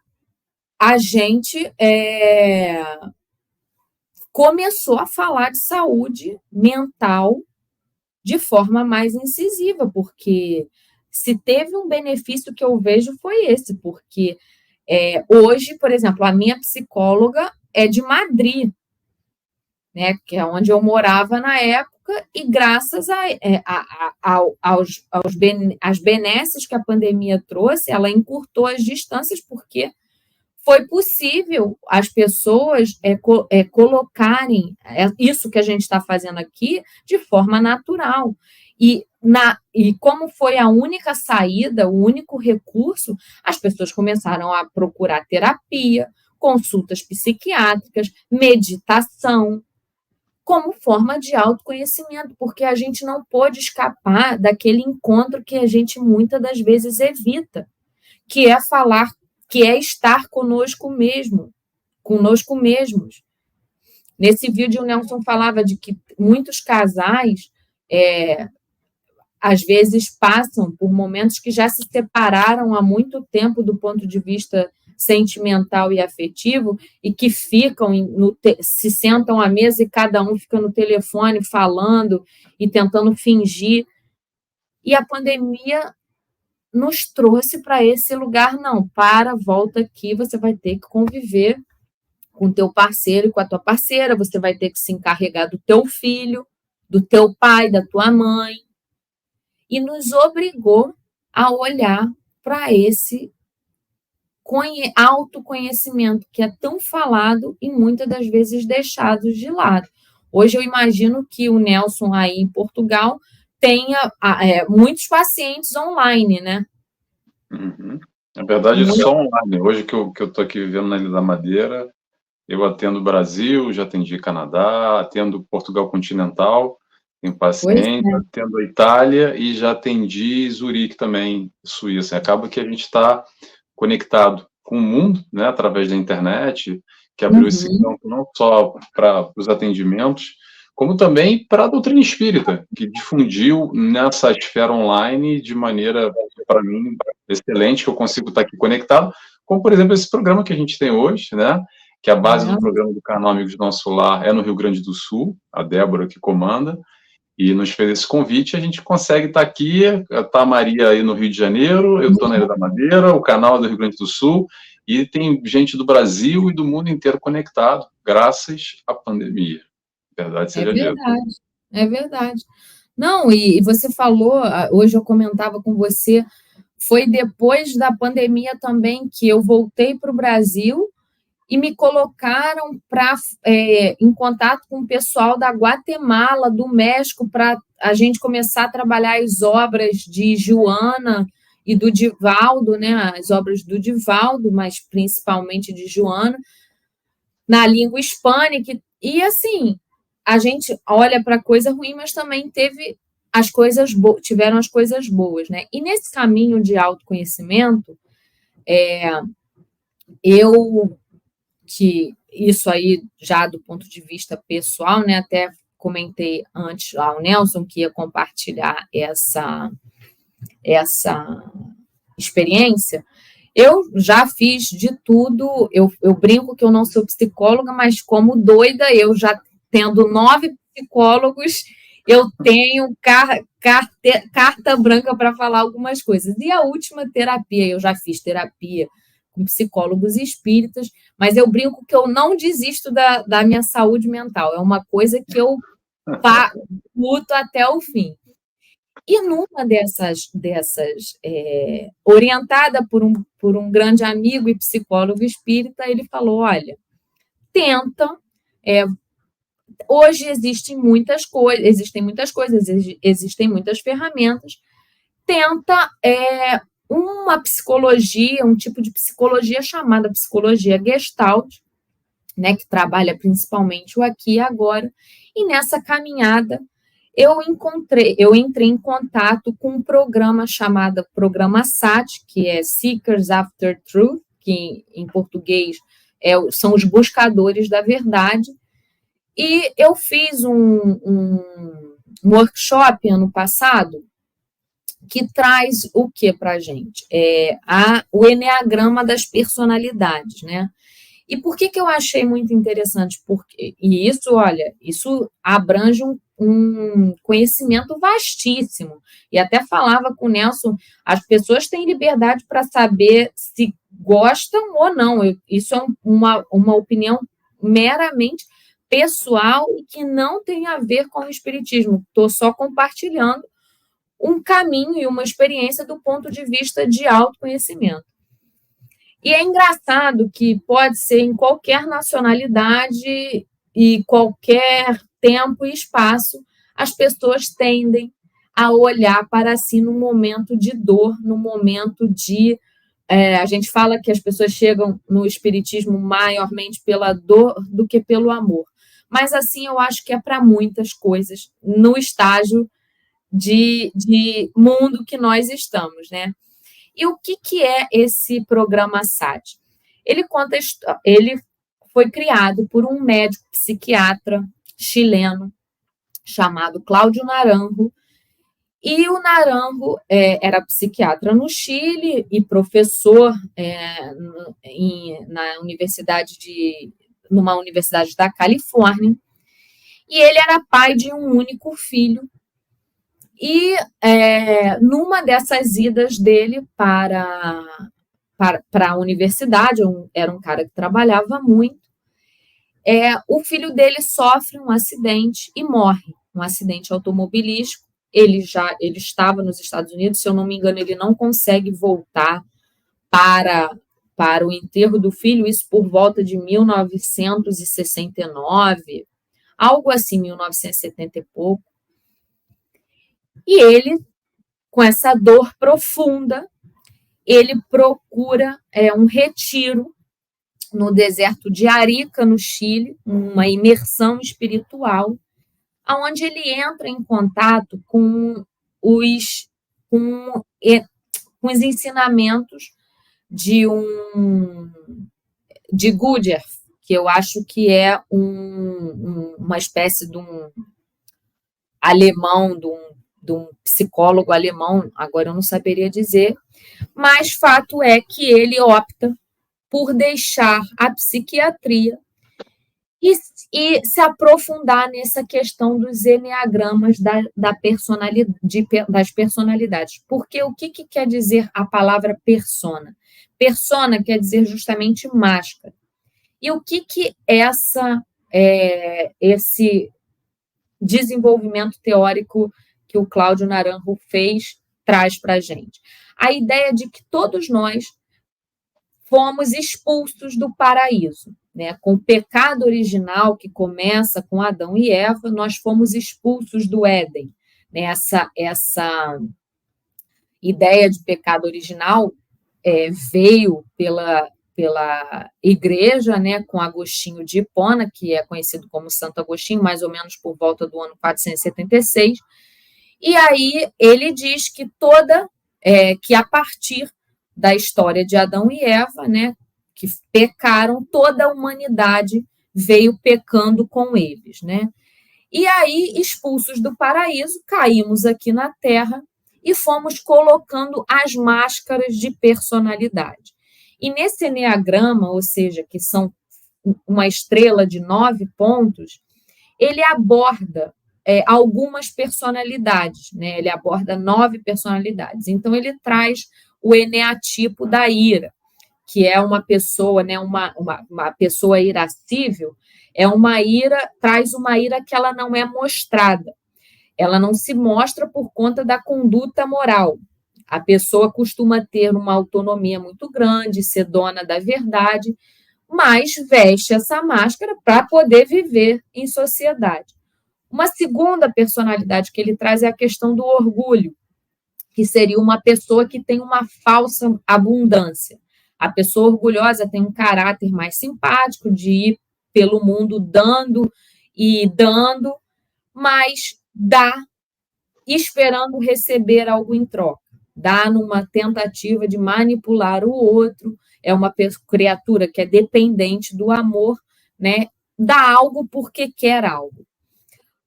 gente começou a falar de saúde mental de forma mais incisiva, porque se teve um benefício que eu vejo foi esse, porque hoje, por exemplo, a minha psicóloga é de Madrid, né, que é onde eu morava na época, e graças às benesses que a pandemia trouxe, ela encurtou as distâncias, porque foi possível as pessoas colocarem isso que a gente está fazendo aqui de forma natural. E como foi a única saída, o único recurso, as pessoas começaram a procurar terapia, consultas psiquiátricas, meditação, como forma de autoconhecimento, porque a gente não pôde escapar daquele encontro que a gente muitas das vezes evita, que é falar, que é estar conosco mesmos. Nesse vídeo, o Nelson falava de que muitos casais às vezes passam por momentos que já se separaram há muito tempo do ponto de vista sentimental e afetivo, e que ficam, se sentam à mesa e cada um fica no telefone falando e tentando fingir. E a pandemia nos trouxe para esse lugar, não, volta aqui, você vai ter que conviver com o teu parceiro e com a tua parceira, você vai ter que se encarregar do teu filho, do teu pai, da tua mãe, e nos obrigou a olhar para esse autoconhecimento que é tão falado e muitas das vezes deixado de lado. Hoje eu imagino que o Nelson aí em Portugal tenha muitos pacientes online, né? Uhum. Na verdade, só online. Hoje que eu estou aqui vivendo na Ilha da Madeira, eu atendo Brasil, já atendi Canadá, atendo Portugal continental, tenho paciente, atendo a Itália e já atendi Zurique também, Suíça. Acaba que a gente está conectado com o mundo, né, através da internet, que abriu esse campo não só para os atendimentos, como também para a doutrina espírita, que difundiu nessa esfera online de maneira, para mim, excelente, que eu consigo estar aqui conectado, como, por exemplo, esse programa que a gente tem hoje, né, que a base do programa do canal Amigos do Nosso Lar é no Rio Grande do Sul, a Débora que comanda, e nos fez esse convite, a gente consegue estar aqui, está a Maria aí no Rio de Janeiro, eu estou na Ilha da Madeira, o canal é do Rio Grande do Sul, e tem gente do Brasil e do mundo inteiro conectado, graças à pandemia. Verdade seja dita. É verdade. Não, e você falou, hoje eu comentava com você, foi depois da pandemia também que eu voltei para o Brasil e me colocaram em contato com o pessoal da Guatemala, do México, para a gente começar a trabalhar as obras de Joana e do Divaldo, né, as obras do Divaldo, mas principalmente de Joana, na língua hispânica. E, assim, a gente olha para a coisa ruim, mas também tiveram as coisas boas, né? E nesse caminho de autoconhecimento, que isso aí já do ponto de vista pessoal, né? Até comentei antes ao Nelson que ia compartilhar essa experiência. Eu já fiz de tudo, eu brinco que eu não sou psicóloga, mas como doida, eu já tendo 9 psicólogos, eu tenho carta branca para falar algumas coisas. E a última terapia, eu já fiz terapia com psicólogos espíritas, mas eu brinco que eu não desisto da minha saúde mental, é uma coisa que eu luto até o fim. E numa dessas orientada por um grande amigo e psicólogo espírita, ele falou, olha, tenta, hoje existem muitas muitas ferramentas, tenta uma psicologia, um tipo de psicologia chamada psicologia Gestalt, né, que trabalha principalmente o aqui e agora, e nessa caminhada eu entrei em contato com um programa chamado Programa SAT, que é Seekers After Truth, que em português são os buscadores da verdade, e eu fiz um workshop ano passado que traz o que para a gente? O Eneagrama das personalidades, né? E por que eu achei muito interessante? E isso, olha, isso abrange um conhecimento vastíssimo. E até falava com o Nelson, as pessoas têm liberdade para saber se gostam ou não. Isso é uma opinião meramente pessoal e que não tem a ver com o espiritismo. Estou só compartilhando um caminho e uma experiência do ponto de vista de autoconhecimento. E é engraçado que pode ser em qualquer nacionalidade e qualquer tempo e espaço, as pessoas tendem a olhar para si no momento de dor, no momento de... a gente fala que as pessoas chegam no espiritismo maiormente pela dor do que pelo amor. Mas, assim, eu acho que é para muitas coisas no estágio de mundo que nós estamos, né? E o que é esse programa SAT? Ele foi criado por um médico psiquiatra chileno chamado Cláudio Naranjo, e o Naranjo era psiquiatra no Chile e professor numa universidade da Califórnia, e ele era pai de um único filho. E numa dessas idas dele para a universidade, era um cara que trabalhava muito, o filho dele sofre um acidente e morre, um acidente automobilístico. Ele estava nos Estados Unidos, se eu não me engano, ele não consegue voltar para o enterro do filho, isso por volta de 1969, algo assim, 1970 e pouco. E ele, com essa dor profunda, ele procura um retiro no deserto de Arica, no Chile, uma imersão espiritual, onde ele entra em contato com os ensinamentos de Gurdjieff, que eu acho que é uma espécie de um alemão, de um psicólogo alemão, agora eu não saberia dizer, mas fato é que ele opta por deixar a psiquiatria e se aprofundar nessa questão dos eneagramas das personalidades. Porque o que quer dizer a palavra persona? Persona quer dizer justamente máscara. E o que esse desenvolvimento teórico que o Cláudio Naranjo traz para a gente? A ideia de que todos nós fomos expulsos do paraíso, né? Com o pecado original que começa com Adão e Eva, nós fomos expulsos do Éden, né? Essa ideia de pecado original veio pela igreja, né, com Agostinho de Hipona, que é conhecido como Santo Agostinho, mais ou menos por volta do ano 476, e aí ele diz que que a partir da história de Adão e Eva, né, que pecaram, toda a humanidade veio pecando com eles, né? E aí, expulsos do paraíso, caímos aqui na Terra e fomos colocando as máscaras de personalidade. E nesse eneagrama, ou seja, que são uma estrela de 9 pontos, ele aborda algumas personalidades, né? Ele aborda 9 personalidades. Então, ele traz o eneatipo da ira, que é uma pessoa, né, uma pessoa irascível, traz uma ira que ela não é mostrada. Ela não se mostra por conta da conduta moral. A pessoa costuma ter uma autonomia muito grande, ser dona da verdade, mas veste essa máscara para poder viver em sociedade. Uma segunda personalidade que ele traz é a questão do orgulho, que seria uma pessoa que tem uma falsa abundância. A pessoa orgulhosa tem um caráter mais simpático de ir pelo mundo dando e dando, mas dá esperando receber algo em troca. Dá numa tentativa de manipular o outro, é uma criatura que é dependente do amor, né? Dá algo porque quer algo.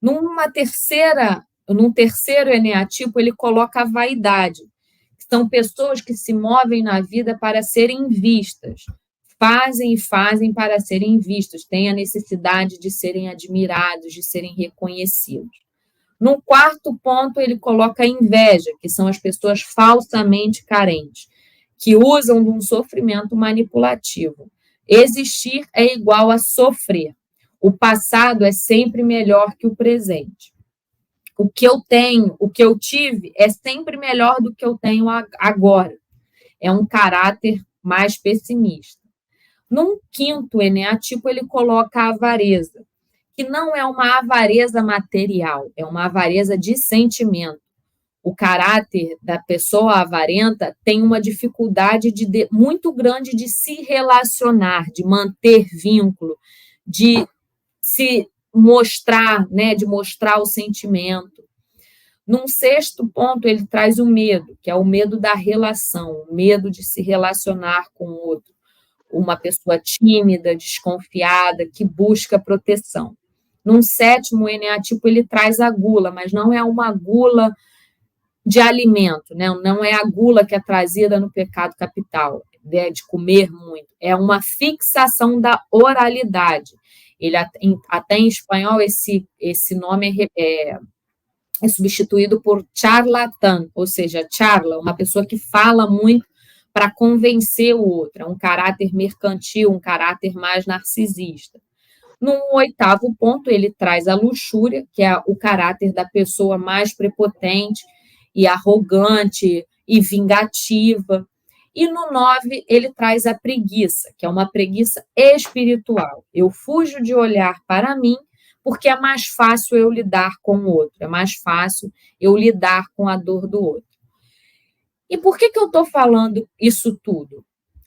Num terceiro eneatipo, ele coloca a vaidade. São pessoas que se movem na vida para serem vistas, fazem e fazem para serem vistos, têm a necessidade de serem admirados, de serem reconhecidos. No quarto ponto, ele coloca a inveja, que são as pessoas falsamente carentes, que usam de um sofrimento manipulativo. Existir é igual a sofrer. O passado é sempre melhor que o presente. O que eu tenho, o que eu tive, é sempre melhor do que eu tenho agora. É um caráter mais pessimista. Num quinto eneatipo, ele coloca a avareza, que não é uma avareza material, é uma avareza de sentimento. O caráter da pessoa avarenta tem uma dificuldade muito grande de se relacionar, de manter vínculo, de se mostrar, né, de mostrar o sentimento. Num sexto ponto, ele traz o medo, que é o medo da relação, o medo de se relacionar com o outro. Uma pessoa tímida, desconfiada, que busca proteção. Num sétimo eneatipo, ele traz a gula, mas não é uma gula de alimento, né? Não é a gula que é trazida no pecado capital, né, de comer muito. É uma fixação da oralidade. Ele, até em espanhol, esse nome é substituído por charlatán, ou seja, charla, uma pessoa que fala muito para convencer o outro, é um caráter mercantil, um caráter mais narcisista. No oitavo ponto, ele traz a luxúria, que é o caráter da pessoa mais prepotente e arrogante e vingativa. E no 9, ele traz a preguiça, que é uma preguiça espiritual. Eu fujo de olhar para mim, porque é mais fácil eu lidar com o outro, é mais fácil eu lidar com a dor do outro. E por que eu estou falando isso tudo?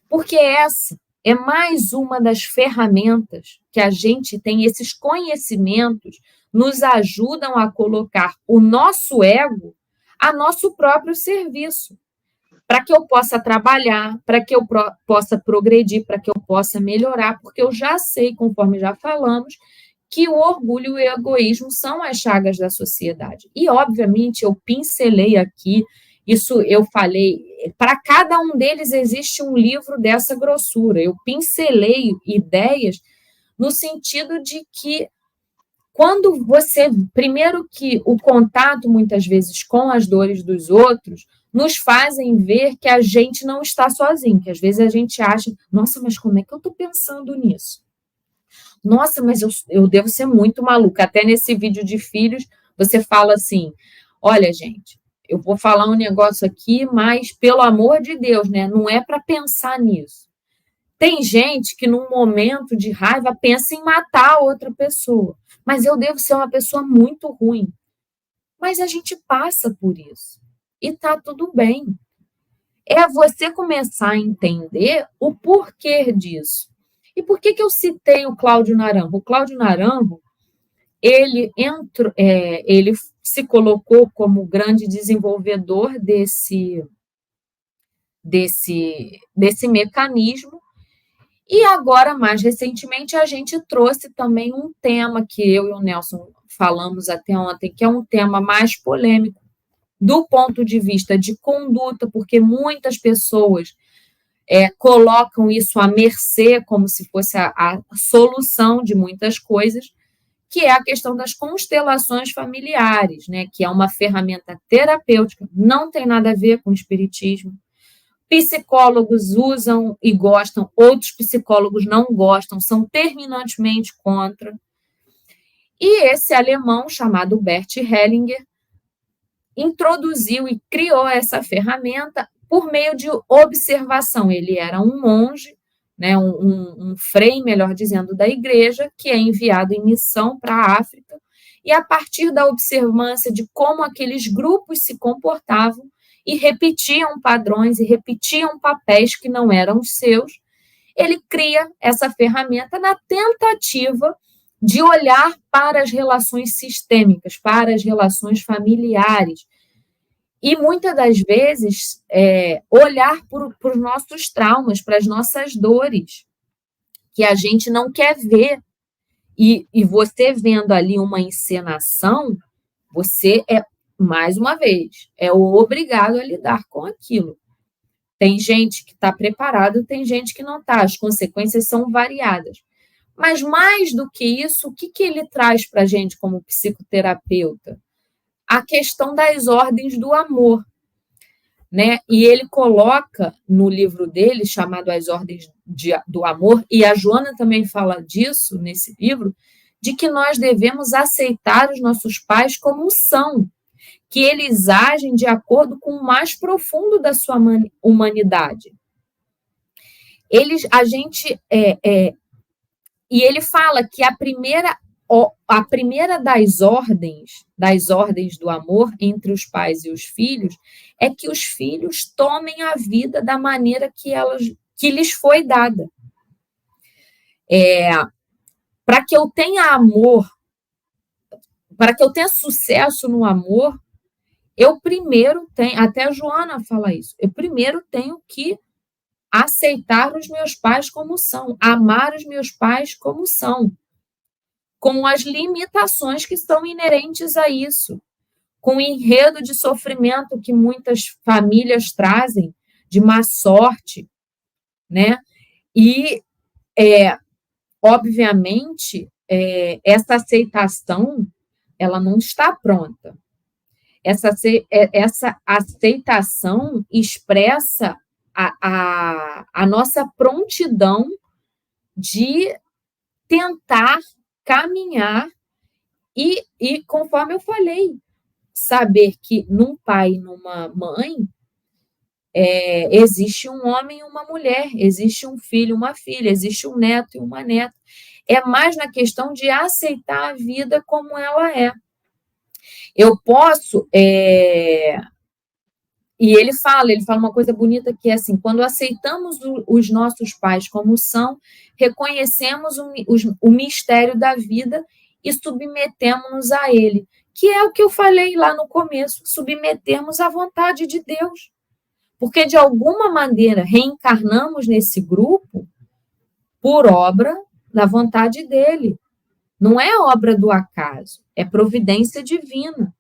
Porque essa é mais uma das ferramentas que a gente tem, esses conhecimentos nos ajudam a colocar o nosso ego a nosso próprio serviço, para que eu possa trabalhar, para que eu possa progredir, para que eu possa melhorar, porque eu já sei, conforme já falamos, que o orgulho e o egoísmo são as chagas da sociedade. E, obviamente, eu pincelei aqui, isso eu falei, para cada um deles existe um livro dessa grossura. Eu pincelei ideias no sentido de que quando primeiro que o contato, muitas vezes, com as dores dos outros, nos fazem ver que a gente não está sozinho, que às vezes a gente acha, nossa, mas como é que eu estou pensando nisso? Nossa, mas eu devo ser muito maluca. Até nesse vídeo de filhos, você fala assim, olha, gente, eu vou falar um negócio aqui, mas, pelo amor de Deus, né, não é para pensar nisso. Tem gente que, num momento de raiva, pensa em matar a outra pessoa. Mas eu devo ser uma pessoa muito ruim. Mas a gente passa por isso. E tá tudo bem. É você começar a entender o porquê disso. E por que eu citei o Cláudio Naranjo? O Cláudio Naranjo, ele se colocou como grande desenvolvedor desse mecanismo. E agora, mais recentemente, a gente trouxe também um tema que eu e o Nelson falamos até ontem, que é um tema mais polêmico, do ponto de vista de conduta, porque muitas pessoas colocam isso à mercê, como se fosse a solução de muitas coisas, que é a questão das constelações familiares, né? Que é uma ferramenta terapêutica, não tem nada a ver com o espiritismo. Psicólogos usam e gostam, outros psicólogos não gostam, são terminantemente contra. E esse alemão, chamado Bert Hellinger, introduziu e criou essa ferramenta por meio de observação. Ele era um monge, né, um frei, melhor dizendo, da igreja, que é enviado em missão para a África, e a partir da observância de como aqueles grupos se comportavam, e repetiam padrões e repetiam papéis que não eram os seus, ele cria essa ferramenta na tentativa de olhar para as relações sistêmicas, para as relações familiares, e muitas das vezes olhar para os nossos traumas, para as nossas dores, que a gente não quer ver. E você vendo ali uma encenação, você mais uma vez, é obrigado a lidar com aquilo. Tem gente que está preparado, tem gente que não está. As consequências são variadas. Mas mais do que isso, o que ele traz para a gente como psicoterapeuta? A questão das ordens do amor, né? E ele coloca no livro dele, chamado As Ordens do Amor, e a Joana também fala disso nesse livro, de que nós devemos aceitar os nossos pais como são, que eles agem de acordo com o mais profundo da sua humanidade. E ele fala que a primeira das ordens do amor entre os pais e os filhos é que os filhos tomem a vida da maneira que lhes foi dada. Para que eu tenha amor, para que eu tenha sucesso no amor, eu primeiro tenho, até a Joana fala isso, eu primeiro tenho que aceitar os meus pais como são, amar os meus pais como são, com as limitações que são inerentes a isso, com o enredo de sofrimento que muitas famílias trazem, de má sorte, né? E, obviamente, essa aceitação, ela não está pronta. Essa aceitação expressa a nossa prontidão de tentar caminhar e, conforme eu falei, saber que num pai e numa mãe existe um homem e uma mulher, existe um filho e uma filha, existe um neto e uma neta. É mais na questão de aceitar a vida como ela é. Eu posso... E ele fala uma coisa bonita que é assim, quando aceitamos os nossos pais como são, reconhecemos o mistério da vida e submetemos-nos a ele, que é o que eu falei lá no começo, submetermos à vontade de Deus. Porque, de alguma maneira, reencarnamos nesse grupo por obra da vontade dele. Não é obra do acaso, é providência divina.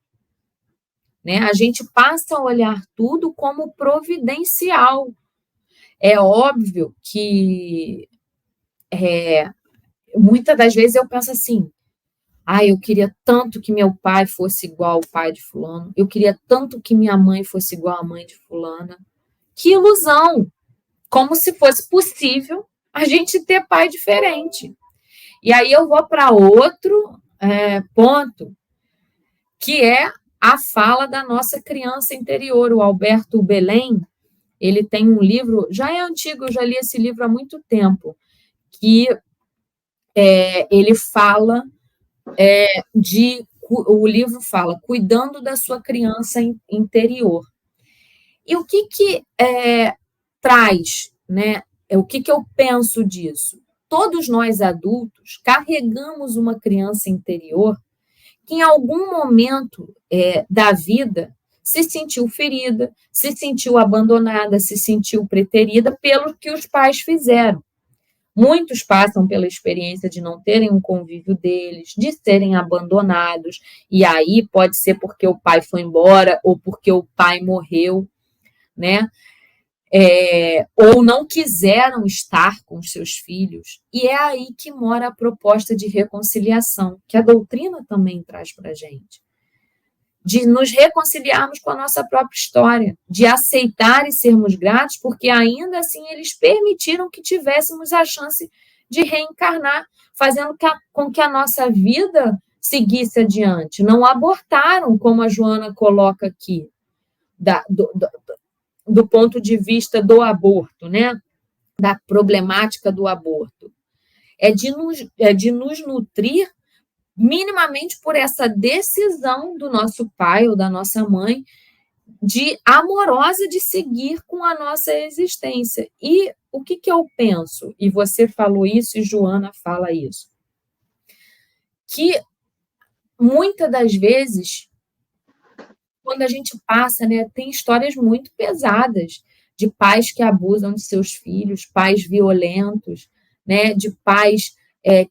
Né? A gente passa a olhar tudo como providencial. É óbvio que muitas das vezes eu penso assim, eu queria tanto que meu pai fosse igual ao pai de fulano, eu queria tanto que minha mãe fosse igual à mãe de fulana. Que ilusão! Como se fosse possível a gente ter pai diferente. E aí eu vou para outro ponto, que é a fala da nossa criança interior. O Alberto Belém, ele tem um livro, já é antigo, eu já li esse livro há muito tempo, que ele fala o livro fala, cuidando da sua criança interior. E o que traz, né? O que eu penso disso? Todos nós adultos carregamos uma criança interior que em algum momento da vida se sentiu ferida, se sentiu abandonada, se sentiu preterida pelo que os pais fizeram. Muitos passam pela experiência de não terem um convívio deles, de serem abandonados, e aí pode ser porque o pai foi embora ou porque o pai morreu, né? Ou não quiseram estar com os seus filhos. E é aí que mora a proposta de reconciliação, que a doutrina também traz para a gente. De nos reconciliarmos com a nossa própria história, de aceitar e sermos gratos, porque ainda assim eles permitiram que tivéssemos a chance de reencarnar, fazendo com que a nossa vida seguisse adiante. Não abortaram, como a Joana coloca aqui, do ponto de vista do aborto, né? Da problemática do aborto. É de nos nutrir minimamente por essa decisão do nosso pai ou da nossa mãe amorosa de seguir com a nossa existência. E o que eu penso? E você falou isso e Joana fala isso. Que muitas das vezes, quando a gente passa, né, tem histórias muito pesadas de pais que abusam de seus filhos, pais violentos, né, de pais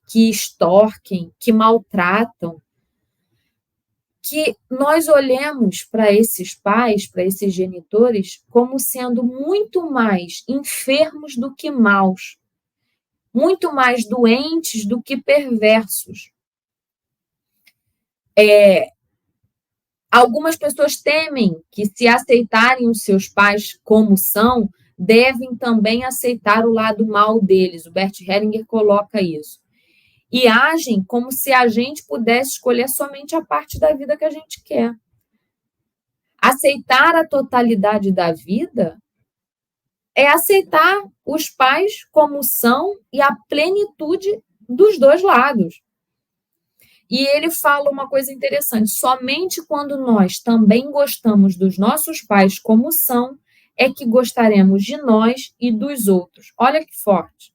que extorquem, que maltratam, que nós olhemos para esses pais, para esses genitores, como sendo muito mais enfermos do que maus, muito mais doentes do que perversos. Algumas pessoas temem que, se aceitarem os seus pais como são, devem também aceitar o lado mal deles. O Bert Hellinger coloca isso. E agem como se a gente pudesse escolher somente a parte da vida que a gente quer. Aceitar a totalidade da vida é aceitar os pais como são e a plenitude dos dois lados. E ele fala uma coisa interessante, somente quando nós também gostamos dos nossos pais como são, é que gostaremos de nós e dos outros. Olha que forte.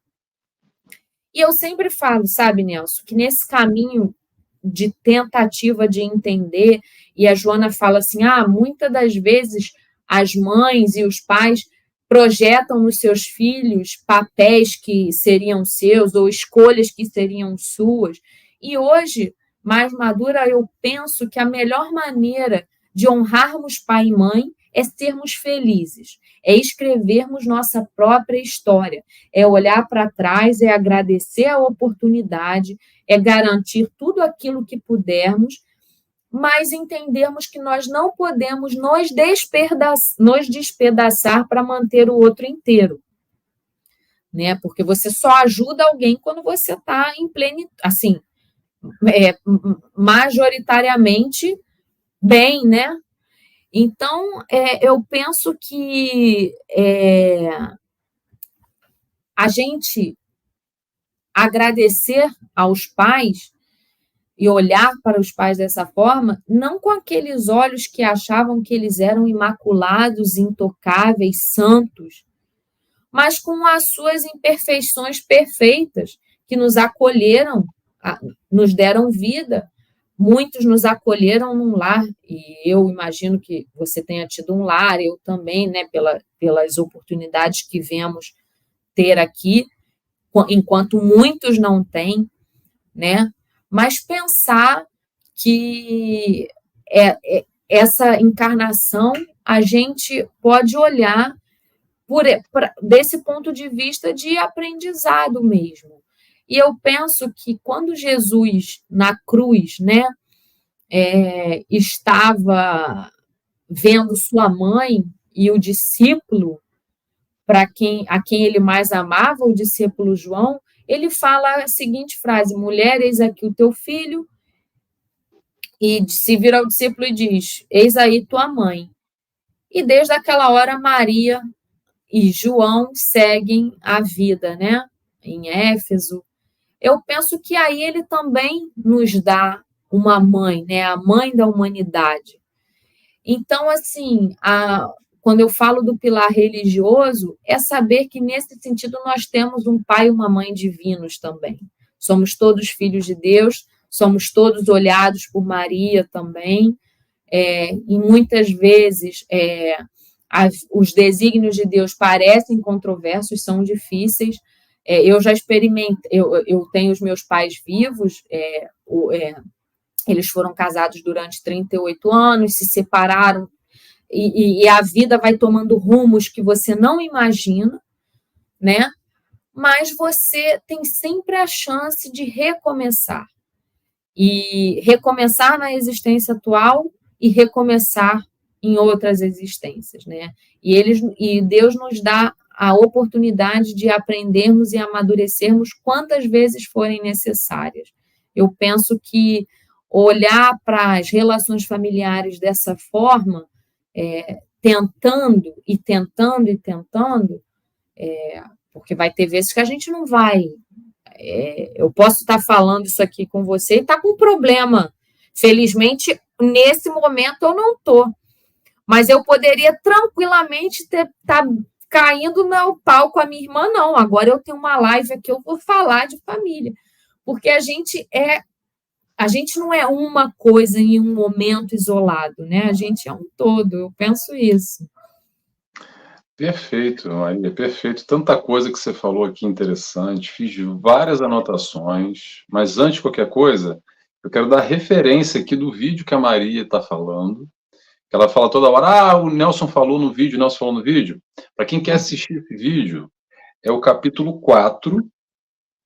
E eu sempre falo, sabe, Nelson, que nesse caminho de tentativa de entender, e a Joana fala assim, muitas das vezes as mães e os pais projetam nos seus filhos papéis que seriam seus ou escolhas que seriam suas. E hoje, mais madura, eu penso que a melhor maneira de honrarmos pai e mãe é sermos felizes, é escrevermos nossa própria história, é olhar para trás, é agradecer a oportunidade, é garantir tudo aquilo que pudermos, mas entendermos que nós não podemos nos despedaçar para manter o outro inteiro. Né? Porque você só ajuda alguém quando você está em plenitude, assim, majoritariamente bem, né? Então, eu penso que a gente agradecer aos pais e olhar para os pais dessa forma, não com aqueles olhos que achavam que eles eram imaculados, intocáveis, santos, mas com as suas imperfeições perfeitas, que nos acolheram, nos deram vida. Muitos nos acolheram num lar, e eu imagino que você tenha tido um lar, eu também, né, pelas oportunidades que vemos ter aqui, enquanto muitos não têm, né? Mas pensar que essa encarnação a gente pode olhar desse ponto de vista de aprendizado mesmo. E eu penso que quando Jesus, na cruz, né, estava vendo sua mãe e o discípulo, a quem ele mais amava, o discípulo João, ele fala a seguinte frase, mulher, eis aqui o teu filho, e se vira ao discípulo e diz, eis aí tua mãe. E desde aquela hora, Maria e João seguem a vida, né? Em Éfeso. Eu penso que aí ele também nos dá uma mãe, né? A mãe da humanidade. Então, assim, quando eu falo do pilar religioso, é saber que, nesse sentido, nós temos um pai e uma mãe divinos também. Somos todos filhos de Deus, somos todos olhados por Maria também, e muitas vezes os desígnios de Deus parecem controversos, são difíceis. Eu já experimentei, eu tenho os meus pais vivos, eles foram casados durante 38 anos, se separaram, e a vida vai tomando rumos que você não imagina, né? Mas você tem sempre a chance de recomeçar. E recomeçar na existência atual e recomeçar em outras existências, né? E Deus nos dá a oportunidade de aprendermos e amadurecermos quantas vezes forem necessárias. Eu penso que olhar para as relações familiares dessa forma, tentando e tentando e tentando, porque vai ter vezes que a gente não vai. Eu posso estar falando isso aqui com você e estar com um problema. Felizmente, nesse momento eu não estou. Mas eu poderia tranquilamente estar caindo no pau com a minha irmã, não. Agora eu tenho uma live aqui, eu vou falar de família. Porque a gente não é uma coisa em um momento isolado, né? A gente é um todo, eu penso isso. Perfeito, Maria, perfeito. Tanta coisa que você falou aqui interessante, fiz várias anotações, mas antes de qualquer coisa, eu quero dar referência aqui do vídeo que a Maria está falando, que ela fala toda hora, o Nelson falou no vídeo, o Nelson falou no vídeo. Para quem quer assistir esse vídeo, é o capítulo 4,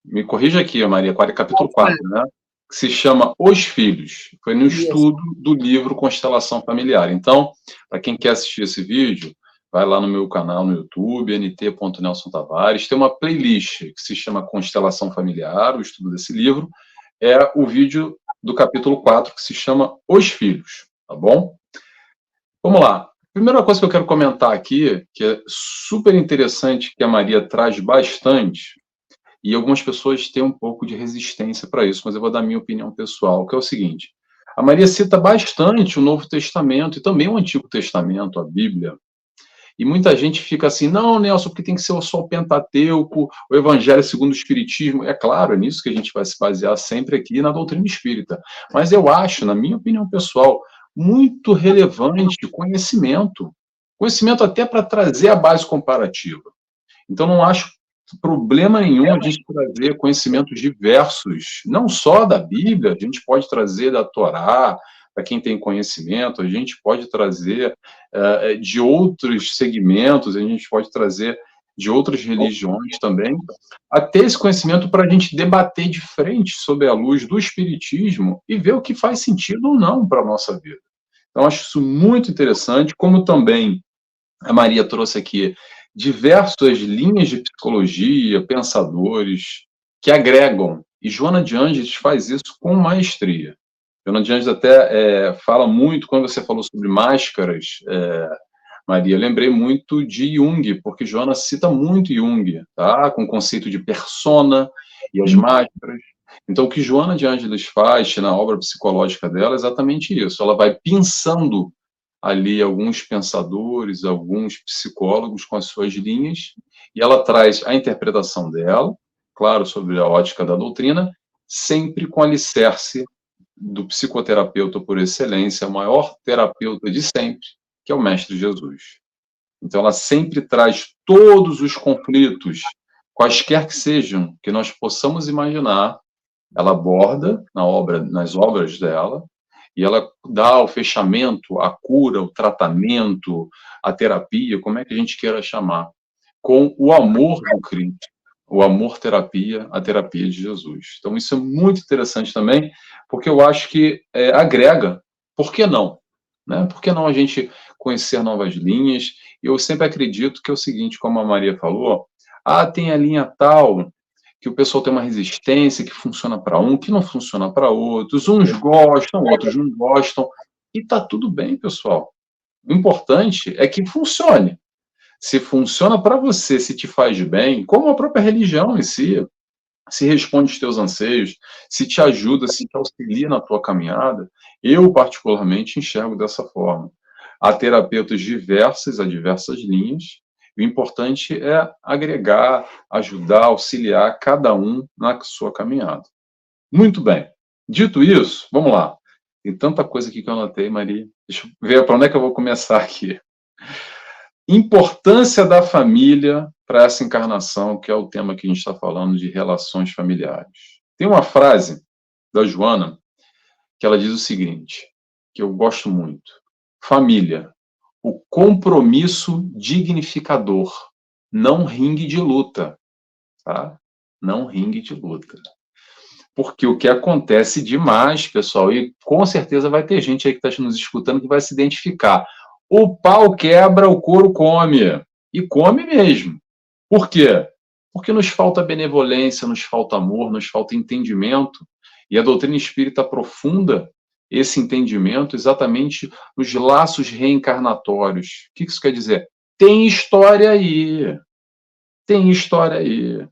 me corrija aqui, Maria, capítulo 4, né? Que se chama Os Filhos. Foi no estudo do livro Constelação Familiar. Então, para quem quer assistir esse vídeo, vai lá no meu canal no YouTube, nt.Nelson Tavares, tem uma playlist que se chama Constelação Familiar, o estudo desse livro, é o vídeo do capítulo 4, que se chama Os Filhos, tá bom? Vamos lá. Primeira coisa que eu quero comentar aqui, que é super interessante, que a Maria traz bastante, e algumas pessoas têm um pouco de resistência para isso, mas eu vou dar a minha opinião pessoal, que é o seguinte: a Maria cita bastante o Novo Testamento e também o Antigo Testamento, a Bíblia. E muita gente fica assim, não, Nelson, porque tem que ser só o Pentateuco, o Evangelho segundo o Espiritismo. É claro, é nisso que a gente vai se basear sempre aqui na doutrina espírita. Mas eu acho, na minha opinião pessoal, muito relevante conhecimento. Conhecimento até para trazer a base comparativa. Então, não acho problema nenhum a gente trazer conhecimentos diversos, não só da Bíblia, a gente pode trazer da Torá, para quem tem conhecimento, a gente pode trazer de outros segmentos, a gente pode trazer de outras religiões também, até esse conhecimento para a gente debater de frente sob a luz do Espiritismo e ver o que faz sentido ou não para a nossa vida. Então, acho isso muito interessante, como também a Maria trouxe aqui diversas linhas de psicologia, pensadores que agregam, e Joana de Ângeles faz isso com maestria. Joana de Ângeles até fala muito, quando você falou sobre máscaras, Maria, eu lembrei muito de Jung, porque Joana cita muito Jung, tá? Com o conceito de persona e as máscaras. Então, o que Joana de Ângeles faz na obra psicológica dela é exatamente isso. Ela vai pensando ali alguns pensadores, alguns psicólogos com as suas linhas, e ela traz a interpretação dela, claro, sobre a ótica da doutrina, sempre com alicerce do psicoterapeuta por excelência, o maior terapeuta de sempre, que é o Mestre Jesus. Então, ela sempre traz todos os conflitos, quaisquer que sejam, que nós possamos imaginar, ela aborda nas obras dela, e ela dá o fechamento, a cura, o tratamento, a terapia, como é que a gente queira chamar, com o amor do Cristo, o amor-terapia, a terapia de Jesus. Então, isso é muito interessante também, porque eu acho que agrega, por que não? Né? Por que não a gente conhecer novas linhas? Eu sempre acredito que é o seguinte, como a Maria falou, tem a linha tal, que o pessoal tem uma resistência, que funciona para um, que não funciona para outros, uns gostam, outros não gostam, e está tudo bem, pessoal. O importante é que funcione. Se funciona para você, se te faz bem, como a própria religião em si, se responde aos teus anseios, se te ajuda, se te auxilia na tua caminhada, eu particularmente enxergo dessa forma. Há terapeutas diversas, há diversas linhas, o importante é agregar, ajudar, auxiliar cada um na sua caminhada. Muito bem. Dito isso, vamos lá. Tem tanta coisa aqui que eu anotei, Maria. Deixa eu ver para onde é que eu vou começar aqui. Importância da família para essa encarnação, que é o tema que a gente está falando de relações familiares. Tem uma frase da Joana que ela diz o seguinte, que eu gosto muito. Família, o compromisso dignificador, não ringue de luta, tá? Não ringue de luta. Porque o que acontece demais, pessoal, e com certeza vai ter gente aí que está nos escutando que vai se identificar. O pau quebra, o couro come. E come mesmo. Por quê? Porque nos falta benevolência, nos falta amor, nos falta entendimento. E a doutrina espírita aprofunda esse entendimento exatamente nos laços reencarnatórios. O que isso quer dizer? Tem história aí. Tem história aí.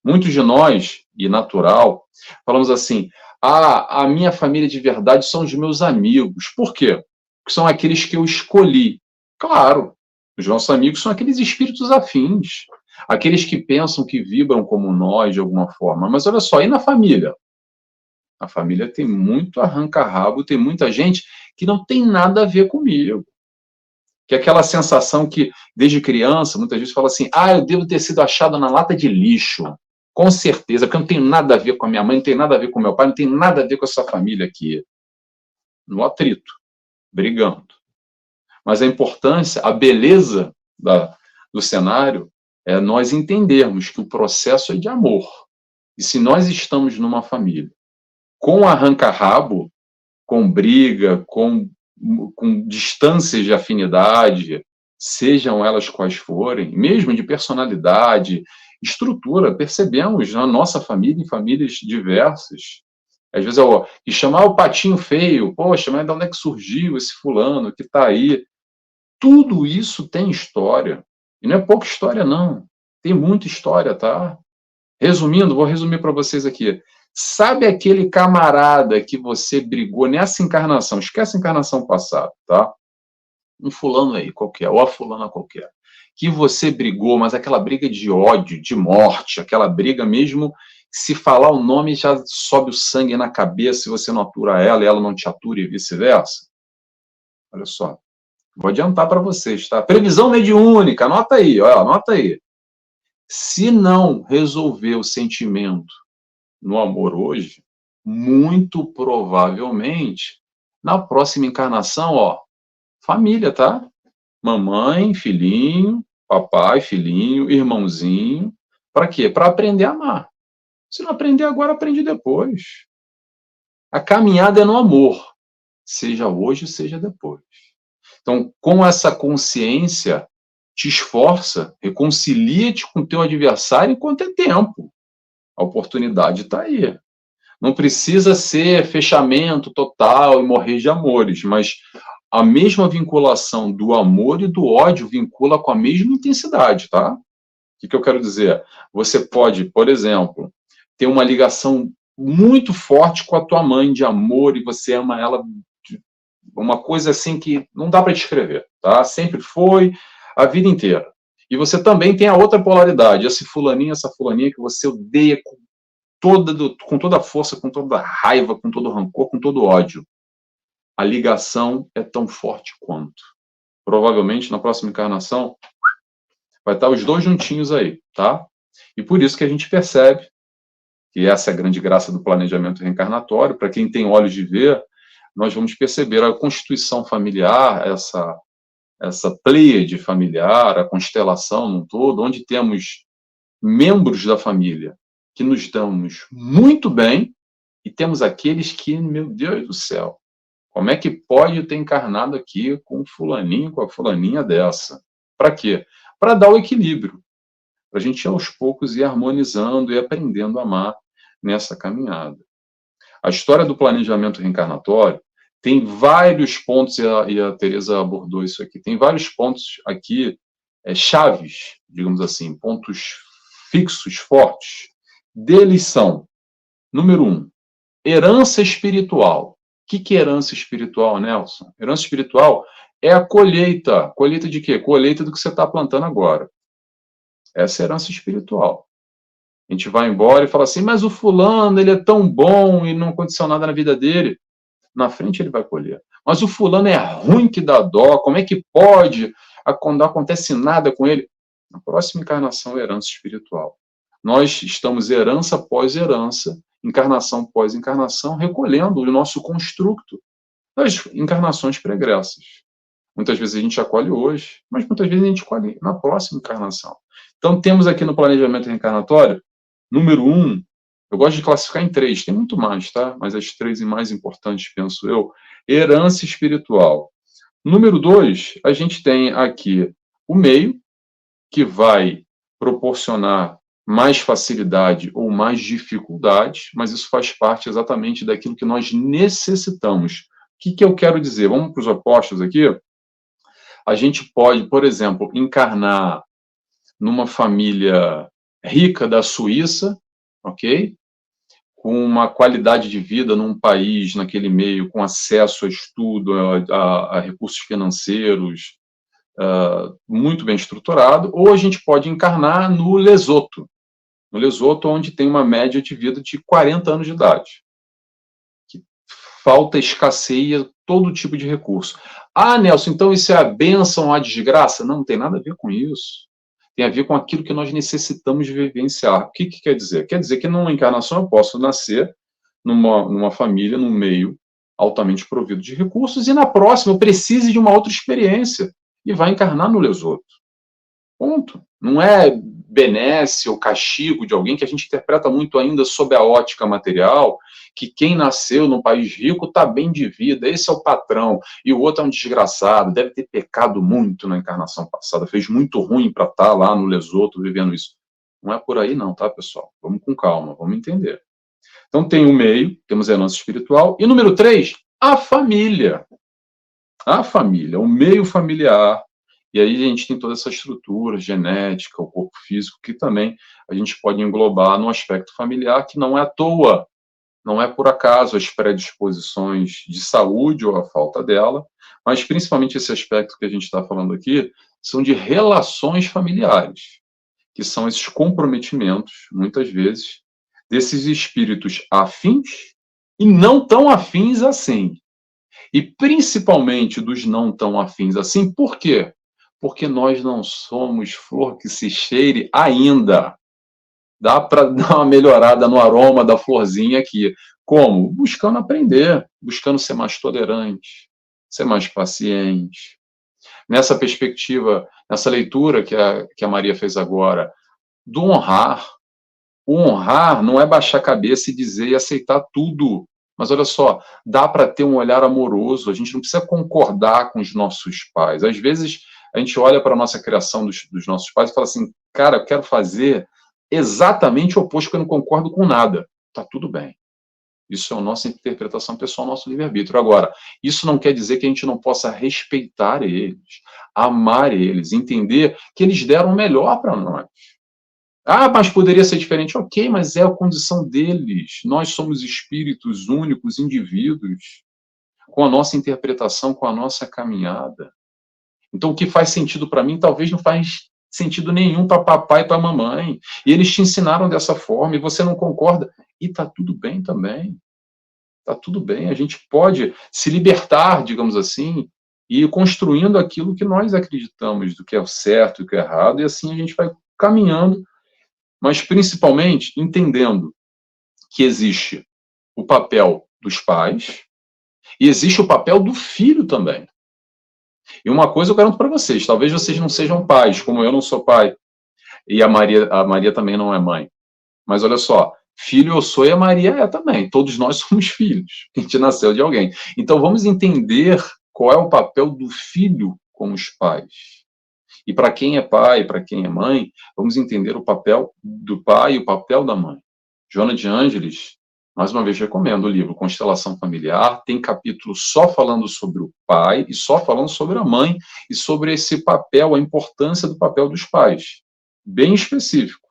Muitos de nós, e natural, falamos assim: a minha família de verdade são os meus amigos. Por quê? Porque são aqueles que eu escolhi. Claro, os nossos amigos são aqueles espíritos afins, aqueles que pensam, que vibram como nós de alguma forma. Mas olha só, e na família? A família tem muito arranca-rabo, tem muita gente que não tem nada a ver comigo. Que é aquela sensação que, desde criança, muitas vezes fala assim: eu devo ter sido achado na lata de lixo. Com certeza, porque eu não tenho nada a ver com a minha mãe, não tenho nada a ver com o meu pai, não tenho nada a ver com essa família aqui. No atrito, brigando. Mas a importância, a beleza do cenário é nós entendermos que o processo é de amor. E se nós estamos numa família com arranca-rabo, com briga, com distâncias de afinidade, sejam elas quais forem, mesmo de personalidade, estrutura, percebemos na nossa família, em famílias diversas. Às vezes, e chamar o patinho feio, poxa, mas de onde é que surgiu esse fulano que está aí? Tudo isso tem história. E não é pouca história, não. Tem muita história, tá? Resumindo, vou resumir para vocês aqui. Sabe aquele camarada que você brigou nessa encarnação? Esquece a encarnação passada, tá? Um fulano aí qualquer, ou a fulana qualquer. Que você brigou, mas aquela briga de ódio, de morte, aquela briga mesmo, se falar o nome já sobe o sangue na cabeça e você não atura ela e ela não te atura e vice-versa. Olha só, vou adiantar para vocês, tá? Previsão mediúnica, anota aí, olha, anota aí. Se não resolver o sentimento no amor hoje, muito provavelmente, na próxima encarnação, família, tá? Mamãe, filhinho, papai, filhinho, irmãozinho. Para quê? Para aprender a amar. Se não aprender agora, aprende depois. A caminhada é no amor, seja hoje, seja depois. Então, com essa consciência, te esforça, reconcilia-te com o teu adversário enquanto é tempo. A oportunidade está aí. Não precisa ser fechamento total e morrer de amores, mas a mesma vinculação do amor e do ódio vincula com a mesma intensidade, tá? O que eu quero dizer? Você pode, por exemplo, ter uma ligação muito forte com a tua mãe de amor e você ama ela, uma coisa assim que não dá para descrever, tá? Sempre foi, a vida inteira. E você também tem a outra polaridade, esse fulaninho, essa fulaninha que você odeia com toda a força, com toda a raiva, com todo o rancor, com todo o ódio. A ligação é tão forte quanto. Provavelmente, na próxima encarnação, vai estar os dois juntinhos aí, tá? E por isso que a gente percebe que essa é a grande graça do planejamento reencarnatório. Para quem tem olhos de ver, nós vamos perceber a constituição familiar, essa pleiade familiar, a constelação num todo, onde temos membros da família que nos damos muito bem e temos aqueles que, meu Deus do céu, como é que pode ter encarnado aqui com um fulaninho, com a fulaninha dessa? Para quê? Para dar o equilíbrio, para a gente aos poucos ir harmonizando e aprendendo a amar nessa caminhada. A história do planejamento reencarnatório tem vários pontos, e a Teresa abordou isso aqui, tem vários pontos aqui chaves, digamos assim, pontos fixos, fortes, deles são, número 1, herança espiritual. O que é herança espiritual, Nelson? Herança espiritual é a colheita. Colheita de quê? Colheita do que você está plantando agora. Essa é a herança espiritual. A gente vai embora e fala assim, mas o fulano, ele é tão bom e não aconteceu nada na vida dele. Na frente ele vai colher. Mas o fulano é ruim que dá dó, como é que pode? Quando não acontece nada com ele. Na próxima encarnação é herança espiritual. Nós estamos herança após herança, encarnação após encarnação, recolhendo o nosso construto das encarnações pregressas. Muitas vezes a gente acolhe hoje, mas muitas vezes a gente colhe na próxima encarnação. Então, temos aqui no planejamento reencarnatório, número 1, eu gosto de classificar em 3, tem muito mais, tá? Mas as 3 mais importantes, penso eu, herança espiritual. Número 2, a gente tem aqui o meio, que vai proporcionar mais facilidade ou mais dificuldade, mas isso faz parte exatamente daquilo que nós necessitamos. O que eu quero dizer? Vamos para os opostos aqui? A gente pode, por exemplo, encarnar numa família rica da Suíça, ok? Com uma qualidade de vida num país, naquele meio, com acesso a estudo, a recursos financeiros, muito bem estruturado, ou a gente pode encarnar no Lesoto, onde tem uma média de vida de 40 anos de idade, que falta, escasseia todo tipo de recurso. Ah, Nelson, então isso é a bênção ou a desgraça? Não tem nada a ver com isso. Tem a ver com aquilo que nós necessitamos vivenciar. O que quer dizer? Quer dizer que numa encarnação eu posso nascer numa família, num meio altamente provido de recursos, e na próxima eu precise de uma outra experiência e vai encarnar no Lesoto. Ponto. Não é benesse ou castigo de alguém, que a gente interpreta muito ainda sob a ótica material, que quem nasceu num país rico está bem de vida, esse é o patrão, e o outro é um desgraçado, deve ter pecado muito na encarnação passada, fez muito ruim para estar lá no Lesoto vivendo isso. Não é por aí não, tá, pessoal? Vamos com calma, vamos entender. Então tem o meio, temos a herança espiritual, e número 3, a família. A família, o meio familiar. E aí a gente tem toda essa estrutura genética, o corpo físico, que também a gente pode englobar no aspecto familiar, que não é à toa, não é por acaso as predisposições de saúde ou a falta dela, mas principalmente esse aspecto que a gente está falando aqui, são de relações familiares, que são esses comprometimentos, muitas vezes, desses espíritos afins e não tão afins assim. E principalmente dos não tão afins assim, por quê? Porque nós não somos flor que se cheire ainda. Dá para dar uma melhorada no aroma da florzinha aqui. Como? Buscando aprender, buscando ser mais tolerante, ser mais paciente. Nessa perspectiva, nessa leitura que a Maria fez agora, do honrar. O honrar não é baixar a cabeça e dizer e aceitar tudo. Mas olha só, dá para ter um olhar amoroso, a gente não precisa concordar com os nossos pais. Às vezes, a gente olha para a nossa criação dos nossos pais e fala assim, cara, eu quero fazer exatamente o oposto, porque eu não concordo com nada. Tá tudo bem. Isso é a nossa interpretação pessoal, nosso livre-arbítrio. Agora, isso não quer dizer que a gente não possa respeitar eles, amar eles, entender que eles deram o melhor para nós. Ah, mas poderia ser diferente. Ok, mas é a condição deles. Nós somos espíritos únicos, indivíduos, com a nossa interpretação, com a nossa caminhada. Então, o que faz sentido para mim, talvez não faz sentido nenhum para papai e para mamãe. E eles te ensinaram dessa forma, e você não concorda. E está tudo bem também. Está tudo bem. A gente pode se libertar, digamos assim, e ir construindo aquilo que nós acreditamos, do que é o certo e o que é errado, e assim a gente vai caminhando, mas principalmente entendendo que existe o papel dos pais e existe o papel do filho também. E uma coisa eu garanto para vocês, talvez vocês não sejam pais, como eu não sou pai, e a Maria também não é mãe. Mas olha só, filho eu sou e a Maria é também. Todos nós somos filhos. A gente nasceu de alguém. Então vamos entender qual é o papel do filho com os pais. E para quem é pai, para quem é mãe, vamos entender o papel do pai e o papel da mãe. Joana de Ângeles Mais uma vez, recomendo o livro Constelação Familiar. Tem capítulo só falando sobre o pai e só falando sobre a mãe e sobre esse papel, a importância do papel dos pais. Bem específico,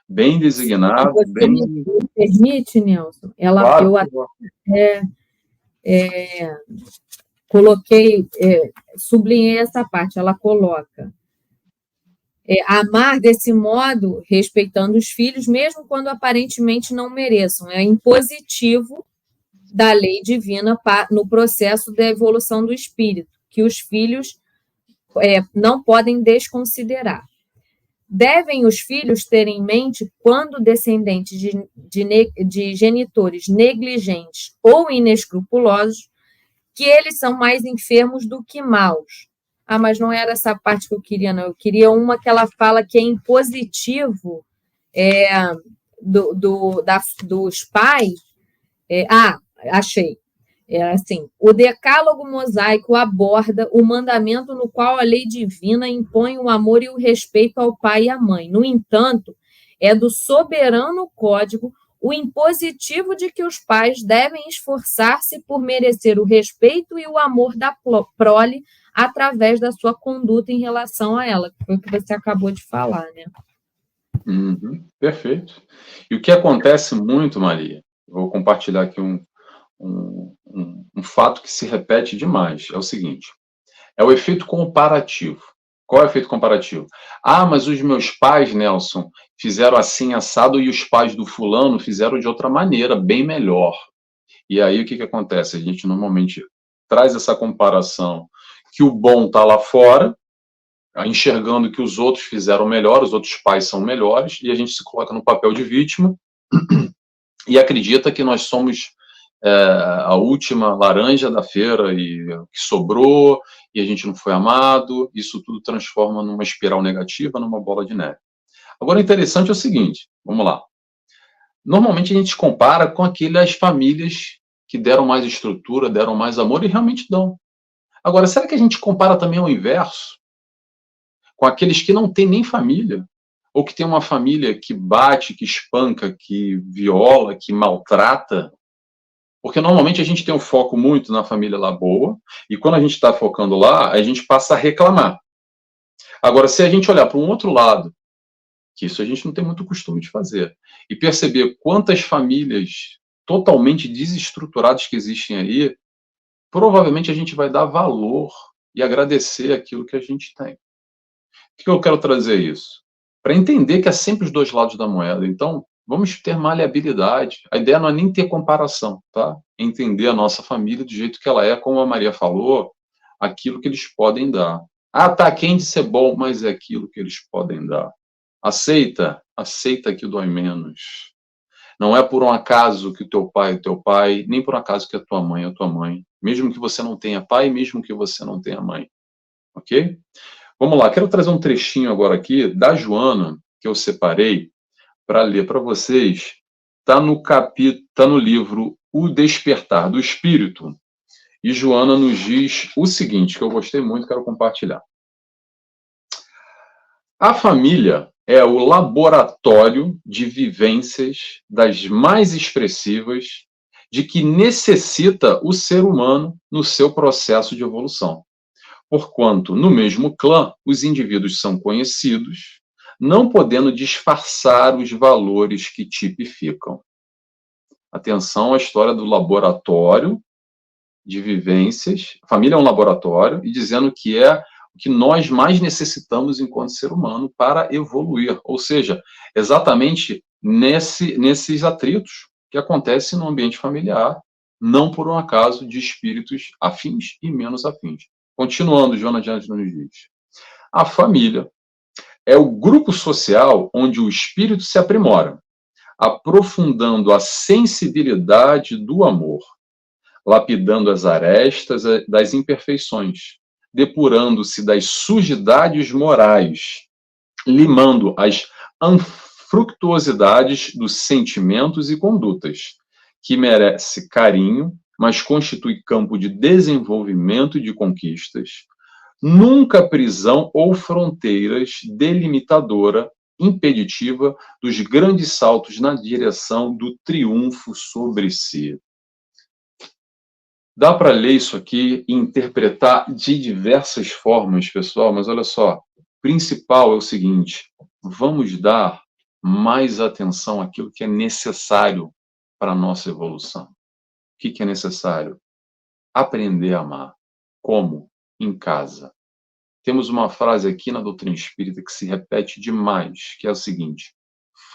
bem Se designado, você bem... me permite, Nelson, Claro, eu por até favor. coloquei, sublinhei essa parte, ela coloca. Amar desse modo, respeitando os filhos, mesmo quando aparentemente não mereçam. É impositivo da lei divina no processo da evolução do espírito, que os filhos não podem desconsiderar. Devem os filhos ter em mente, quando descendentes de genitores negligentes ou inescrupulosos, que eles são mais enfermos do que maus. Mas não era essa parte que eu queria, não. Eu queria uma que ela fala que é impositivo dos pais. Achei. Assim, o decálogo mosaico aborda o mandamento no qual a lei divina impõe o amor e o respeito ao pai e à mãe. No entanto, é do soberano código o impositivo de que os pais devem esforçar-se por merecer o respeito e o amor da prole através da sua conduta em relação a ela, que foi o que você acabou de falar, né? Perfeito. E o que acontece muito, Maria, vou compartilhar aqui um fato que se repete demais, é o seguinte, é o efeito comparativo. Qual é o efeito comparativo? Mas os meus pais, Nelson, fizeram assim, assado, e os pais do fulano fizeram de outra maneira, bem melhor. E aí, o que acontece? A gente normalmente traz essa comparação, que o bom está lá fora, enxergando que os outros fizeram melhor, os outros pais são melhores, e a gente se coloca no papel de vítima, e acredita que nós somos a última laranja da feira e que sobrou, e a gente não foi amado. Isso tudo transforma numa espiral negativa, numa bola de neve. Agora, o interessante é o seguinte, vamos lá. Normalmente a gente compara com aquelas famílias que deram mais estrutura, deram mais amor, e realmente dão. Agora, será que a gente compara também ao inverso? Com aqueles que não têm nem família, ou que tem uma família que bate, que espanca, que viola, que maltrata? Porque normalmente a gente tem um foco muito na família lá boa, e quando a gente está focando lá, a gente passa a reclamar. Agora, se a gente olhar para um outro lado, que isso a gente não tem muito costume de fazer, e perceber quantas famílias totalmente desestruturadas que existem aí, provavelmente a gente vai dar valor e agradecer aquilo que a gente tem. Por que eu quero trazer isso? Para entender que é sempre os dois lados da moeda. Então, vamos ter maleabilidade. A ideia não é nem ter comparação, tá? Entender a nossa família do jeito que ela é, como a Maria falou, aquilo que eles podem dar. Tá quem de ser bom, mas é aquilo que eles podem dar. Aceita que dói menos. Não é por um acaso que o teu pai é teu pai, nem por um acaso que a tua mãe é tua mãe. Mesmo que você não tenha pai, mesmo que você não tenha mãe. Ok? Vamos lá, quero trazer um trechinho agora aqui da Joana, que eu separei para ler para vocês. Está no livro O Despertar do Espírito. E Joana nos diz o seguinte, que eu gostei muito, quero compartilhar. A família é o laboratório de vivências das mais expressivas de que necessita o ser humano no seu processo de evolução. Porquanto, no mesmo clã, os indivíduos são conhecidos, não podendo disfarçar os valores que tipificam. Atenção à história do laboratório de vivências. A família é um laboratório, e dizendo que é o que nós mais necessitamos enquanto ser humano para evoluir. Ou seja, exatamente nesses atritos que acontecem no ambiente familiar, não por um acaso de espíritos afins e menos afins. Continuando, Joana Diante nos diz. A família é o grupo social onde o espírito se aprimora, aprofundando a sensibilidade do amor, lapidando as arestas das imperfeições, depurando-se das sujidades morais, limando as infrutuosidades dos sentimentos e condutas, que merece carinho, mas constitui campo de desenvolvimento e de conquistas, nunca prisão ou fronteiras delimitadora impeditiva dos grandes saltos na direção do triunfo sobre si. Dá para ler isso aqui e interpretar de diversas formas, pessoal, mas olha só, o principal é o seguinte: vamos dar mais atenção àquilo que é necessário para a nossa evolução. O que é necessário? Aprender a amar. Como? Em casa. Temos uma frase aqui na doutrina espírita que se repete demais, que é o seguinte: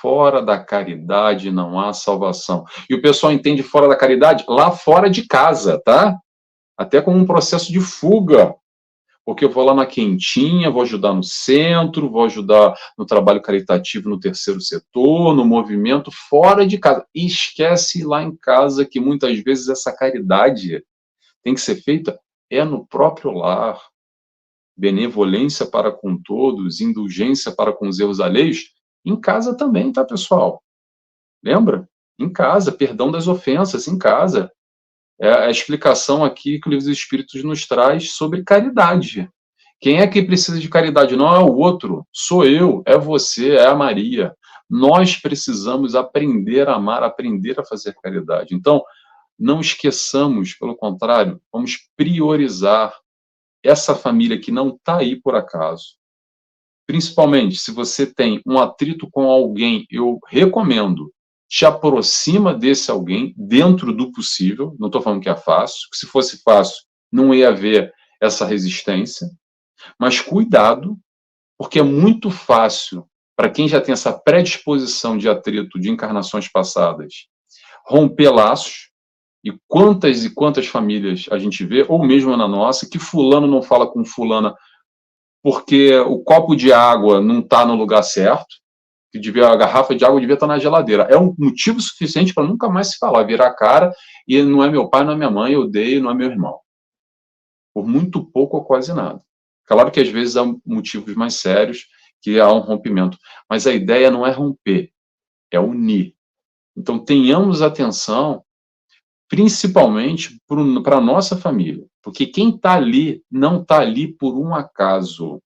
fora da caridade não há salvação. E o pessoal entende fora da caridade lá fora de casa, tá? Até como um processo de fuga, porque eu vou lá na quentinha, vou ajudar no centro, vou ajudar no trabalho caritativo no terceiro setor, no movimento fora de casa. E esquece lá em casa que muitas vezes essa caridade tem que ser feita no próprio lar. Benevolência para com todos, indulgência para com os erros alheios, em casa também, tá, pessoal? Lembra? Em casa, perdão das ofensas, em casa. É a explicação aqui que o Livro dos Espíritos nos traz sobre caridade. Quem é que precisa de caridade? Não é o outro, sou eu, é você, é a Maria. Nós precisamos aprender a amar, aprender a fazer caridade. Então, não esqueçamos, pelo contrário, vamos priorizar essa família que não está aí por acaso. Principalmente, se você tem um atrito com alguém, eu recomendo, te aproxima desse alguém dentro do possível, não estou falando que é fácil, que se fosse fácil, não ia haver essa resistência, mas cuidado, porque é muito fácil, para quem já tem essa predisposição de atrito de encarnações passadas, romper laços, e quantas famílias a gente vê, ou mesmo na nossa, que fulano não fala com fulana porque o copo de água não está no lugar certo, que a garrafa de água devia estar na geladeira. É um motivo suficiente para nunca mais se falar, virar a cara, e não é meu pai, não é minha mãe, eu odeio, não é meu irmão. Por muito pouco ou quase nada. Claro que às vezes há motivos mais sérios, que há um rompimento, mas a ideia não é romper, é unir. Então tenhamos atenção, principalmente para a nossa família, porque quem está ali não está ali por um acaso,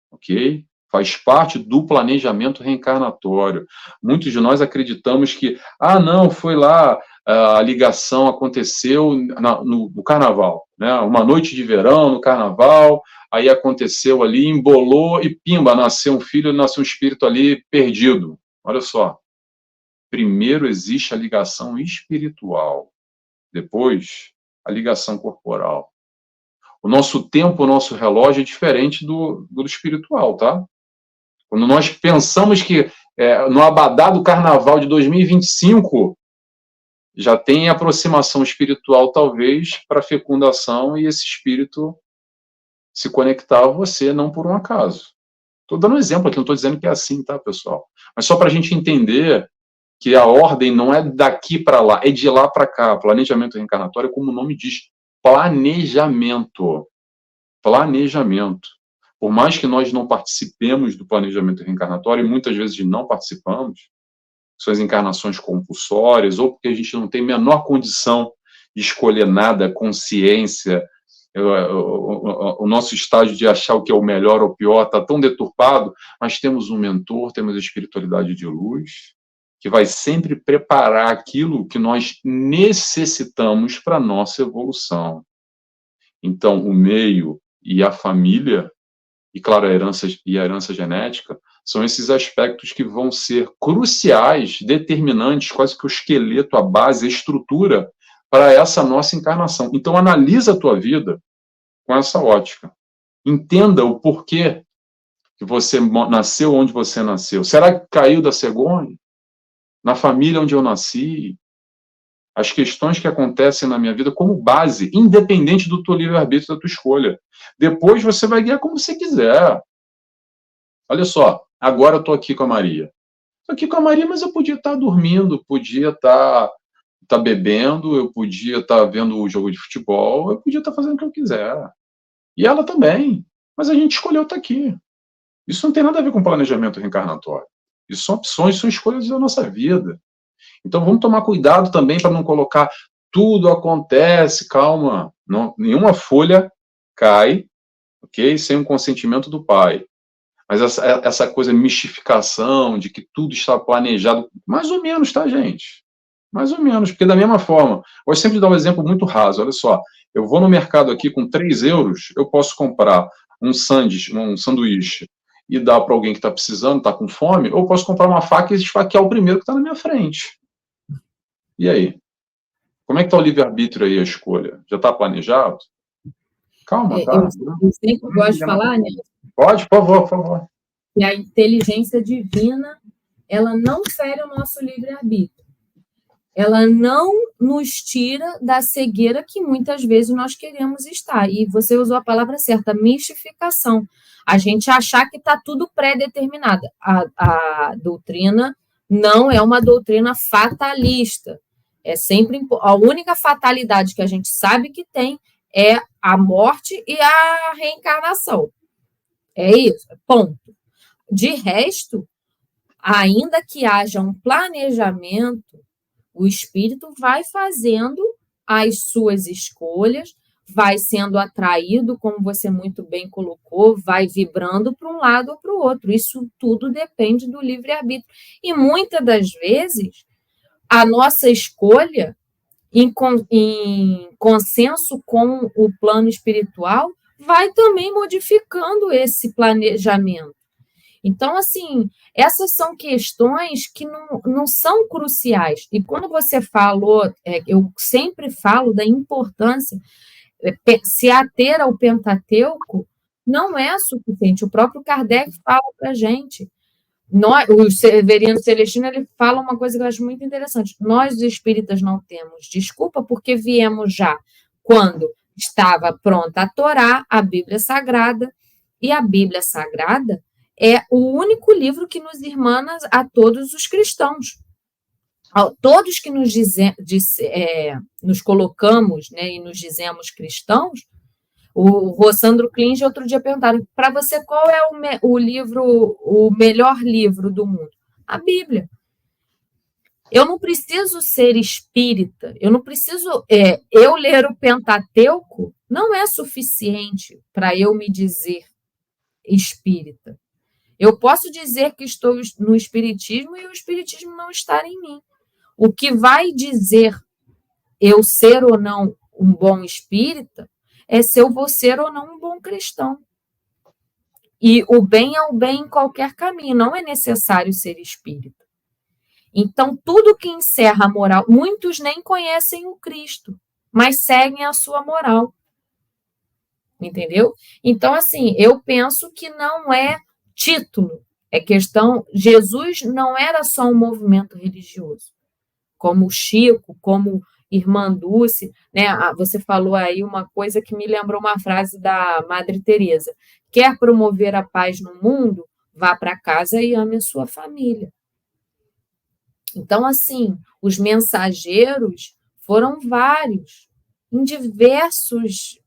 ok? Faz parte do planejamento reencarnatório. Muitos de nós acreditamos que, não, foi lá, a ligação aconteceu no carnaval, né? Uma noite de verão no carnaval, aí aconteceu ali, embolou e pimba, nasceu um filho, nasceu um espírito ali perdido. Olha só, primeiro existe a ligação espiritual, depois a ligação corporal. O nosso tempo, o nosso relógio é diferente do espiritual, tá? Quando nós pensamos que no abadá do carnaval de 2025 já tem aproximação espiritual, talvez, para a fecundação e esse espírito se conectar a você, não por um acaso. Estou dando um exemplo aqui, não estou dizendo que é assim, tá, pessoal? Mas só para a gente entender que a ordem não é daqui para lá, é de lá para cá. Planejamento reencarnatório, como o nome diz, planejamento. Planejamento. Por mais que nós não participemos do planejamento reencarnatório, e muitas vezes não participamos, suas encarnações compulsórias, ou porque a gente não tem a menor condição de escolher nada, consciência, o nosso estágio de achar o que é o melhor ou o pior está tão deturpado, mas temos um mentor, temos a espiritualidade de luz, que vai sempre preparar aquilo que nós necessitamos para a nossa evolução. Então, o meio e a família, e claro, a herança genética, são esses aspectos que vão ser cruciais, determinantes, quase que o esqueleto, a base, a estrutura para essa nossa encarnação. Então, analisa a tua vida com essa ótica. Entenda o porquê que você nasceu onde você nasceu. Será que caiu da cegonha? Na família onde eu nasci? As questões que acontecem na minha vida como base, independente do teu livre-arbítrio, da tua escolha. Depois você vai guiar como você quiser. Olha só, agora eu estou aqui com a Maria. Estou aqui com a Maria, mas eu podia estar dormindo, podia estar bebendo, eu podia estar vendo o jogo de futebol, eu podia estar fazendo o que eu quiser. E ela também. Mas a gente escolheu estar aqui. Isso não tem nada a ver com planejamento reencarnatório. Isso são opções, são escolhas da nossa vida. Então vamos tomar cuidado também para não colocar tudo acontece, calma. Não, nenhuma folha cai, ok? Sem o consentimento do pai. Mas essa coisa, mistificação, de que tudo está planejado, mais ou menos, tá, gente? Mais ou menos, porque da mesma forma, vou sempre dar um exemplo muito raso, olha só, eu vou no mercado aqui com 3 euros, eu posso comprar um sanduíche e dar para alguém que está precisando, está com fome, ou posso comprar uma faca e esfaquear o primeiro que está na minha frente. E aí? Como é que está o livre-arbítrio aí, a escolha? Já está planejado? Calma, tá? Eu sempre gosto de falar, né? Pode, por favor, por favor. Que a inteligência divina, ela não fere o nosso livre-arbítrio. Ela não nos tira da cegueira que muitas vezes nós queremos estar. E você usou a palavra certa, mistificação. A gente achar que está tudo pré-determinado. A doutrina não é uma doutrina fatalista. É sempre a única fatalidade que a gente sabe que tem é a morte e a reencarnação. É isso, ponto. De resto, ainda que haja um planejamento, o espírito vai fazendo as suas escolhas, vai sendo atraído, como você muito bem colocou, vai vibrando para um lado ou para o outro. Isso tudo depende do livre-arbítrio. E muitas das vezes, a nossa escolha, em consenso com o plano espiritual, vai também modificando esse planejamento. Então, assim, essas são questões que não são cruciais. E quando você falou, eu sempre falo da importância, se ater ao Pentateuco não é suficiente. O próprio Kardec fala para a gente. O Severino Celestino, ele fala uma coisa que eu acho muito interessante. Nós, os espíritas, não temos desculpa porque viemos já quando estava pronta a Torá, a Bíblia Sagrada, e a Bíblia Sagrada é o único livro que nos irmana a todos os cristãos. Todos que nos colocamos, né, e nos dizemos cristãos. O Rossandro Klinge outro dia perguntaram, para você, qual é o melhor livro do mundo? A Bíblia. Eu não preciso ser espírita, eu não preciso... eu ler o Pentateuco não é suficiente para eu me dizer espírita. Eu posso dizer que estou no espiritismo e o espiritismo não estar em mim. O que vai dizer eu ser ou não um bom espírita é se eu vou ser ou não um bom cristão. E o bem é o bem em qualquer caminho, não é necessário ser espírita. Então, tudo que encerra a moral, muitos nem conhecem o Cristo, mas seguem a sua moral. Entendeu? Então, assim, eu penso que não é título, é questão... Jesus não era só um movimento religioso, como o Chico, como Irmã Dulce, né? Você falou aí uma coisa que me lembrou uma frase da Madre Teresa: quer promover a paz no mundo, vá para casa e ame a sua família. Então, assim, os mensageiros foram vários, em diversas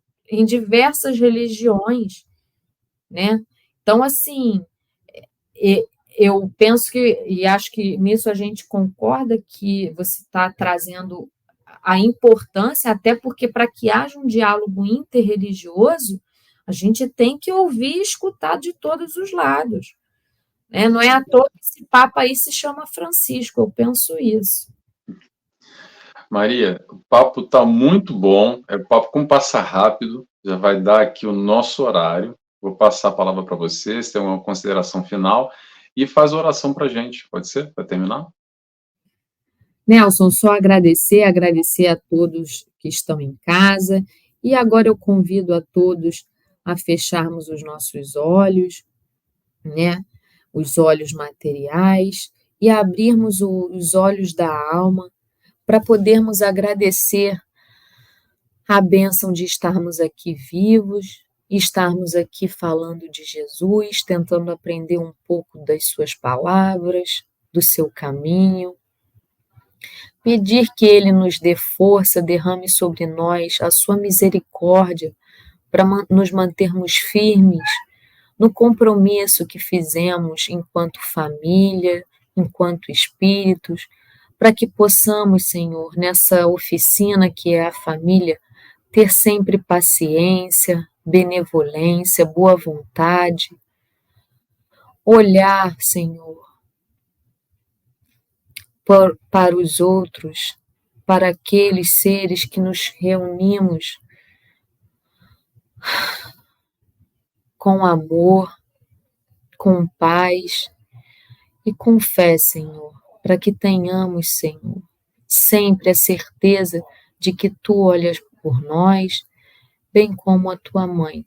religiões, né? Então, assim, eu penso que, e acho que nisso a gente concorda, que você está trazendo a importância, até porque para que haja um diálogo interreligioso, a gente tem que ouvir e escutar de todos os lados. Né? Não é à toa que esse Papa aí se chama Francisco, eu penso isso. Maria, o papo está muito bom, o papo como passa rápido, já vai dar aqui o nosso horário. Vou passar a palavra para você, se tem uma consideração final, e faz a oração para a gente, pode ser? Para terminar? Nelson, só agradecer a todos que estão em casa, e agora eu convido a todos a fecharmos os nossos olhos, né? Os olhos materiais, e abrirmos os olhos da alma para podermos agradecer a bênção de estarmos aqui vivos, estarmos aqui falando de Jesus, tentando aprender um pouco das suas palavras, do seu caminho. Pedir que Ele nos dê força, derrame sobre nós a sua misericórdia para nos mantermos firmes no compromisso que fizemos enquanto família, enquanto espíritos, para que possamos, Senhor, nessa oficina que é a família, ter sempre paciência, benevolência, boa vontade, olhar, Senhor, para os outros, para aqueles seres que nos reunimos com amor, com paz e com fé, Senhor, para que tenhamos, Senhor, sempre a certeza de que Tu olhas por nós, bem como a Tua Mãe.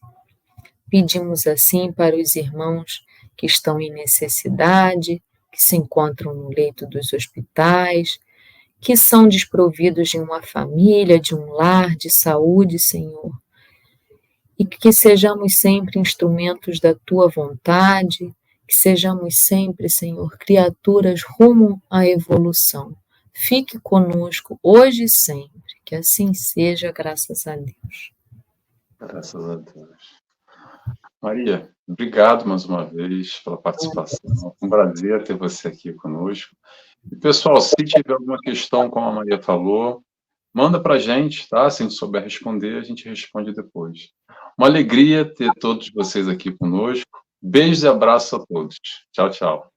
Pedimos assim para os irmãos que estão em necessidade, que se encontram no leito dos hospitais, que são desprovidos de uma família, de um lar, de saúde, Senhor, e que sejamos sempre instrumentos da Tua vontade, que sejamos sempre, Senhor, criaturas rumo à evolução. Fique conosco hoje e sempre, que assim seja, graças a Deus. Graças a Deus. Maria, obrigado mais uma vez pela participação. É um prazer ter você aqui conosco. E, pessoal, se tiver alguma questão, como a Maria falou, manda para a gente, tá? Se a gente souber responder, a gente responde depois. Uma alegria ter todos vocês aqui conosco. Beijos e abraços a todos. Tchau, tchau.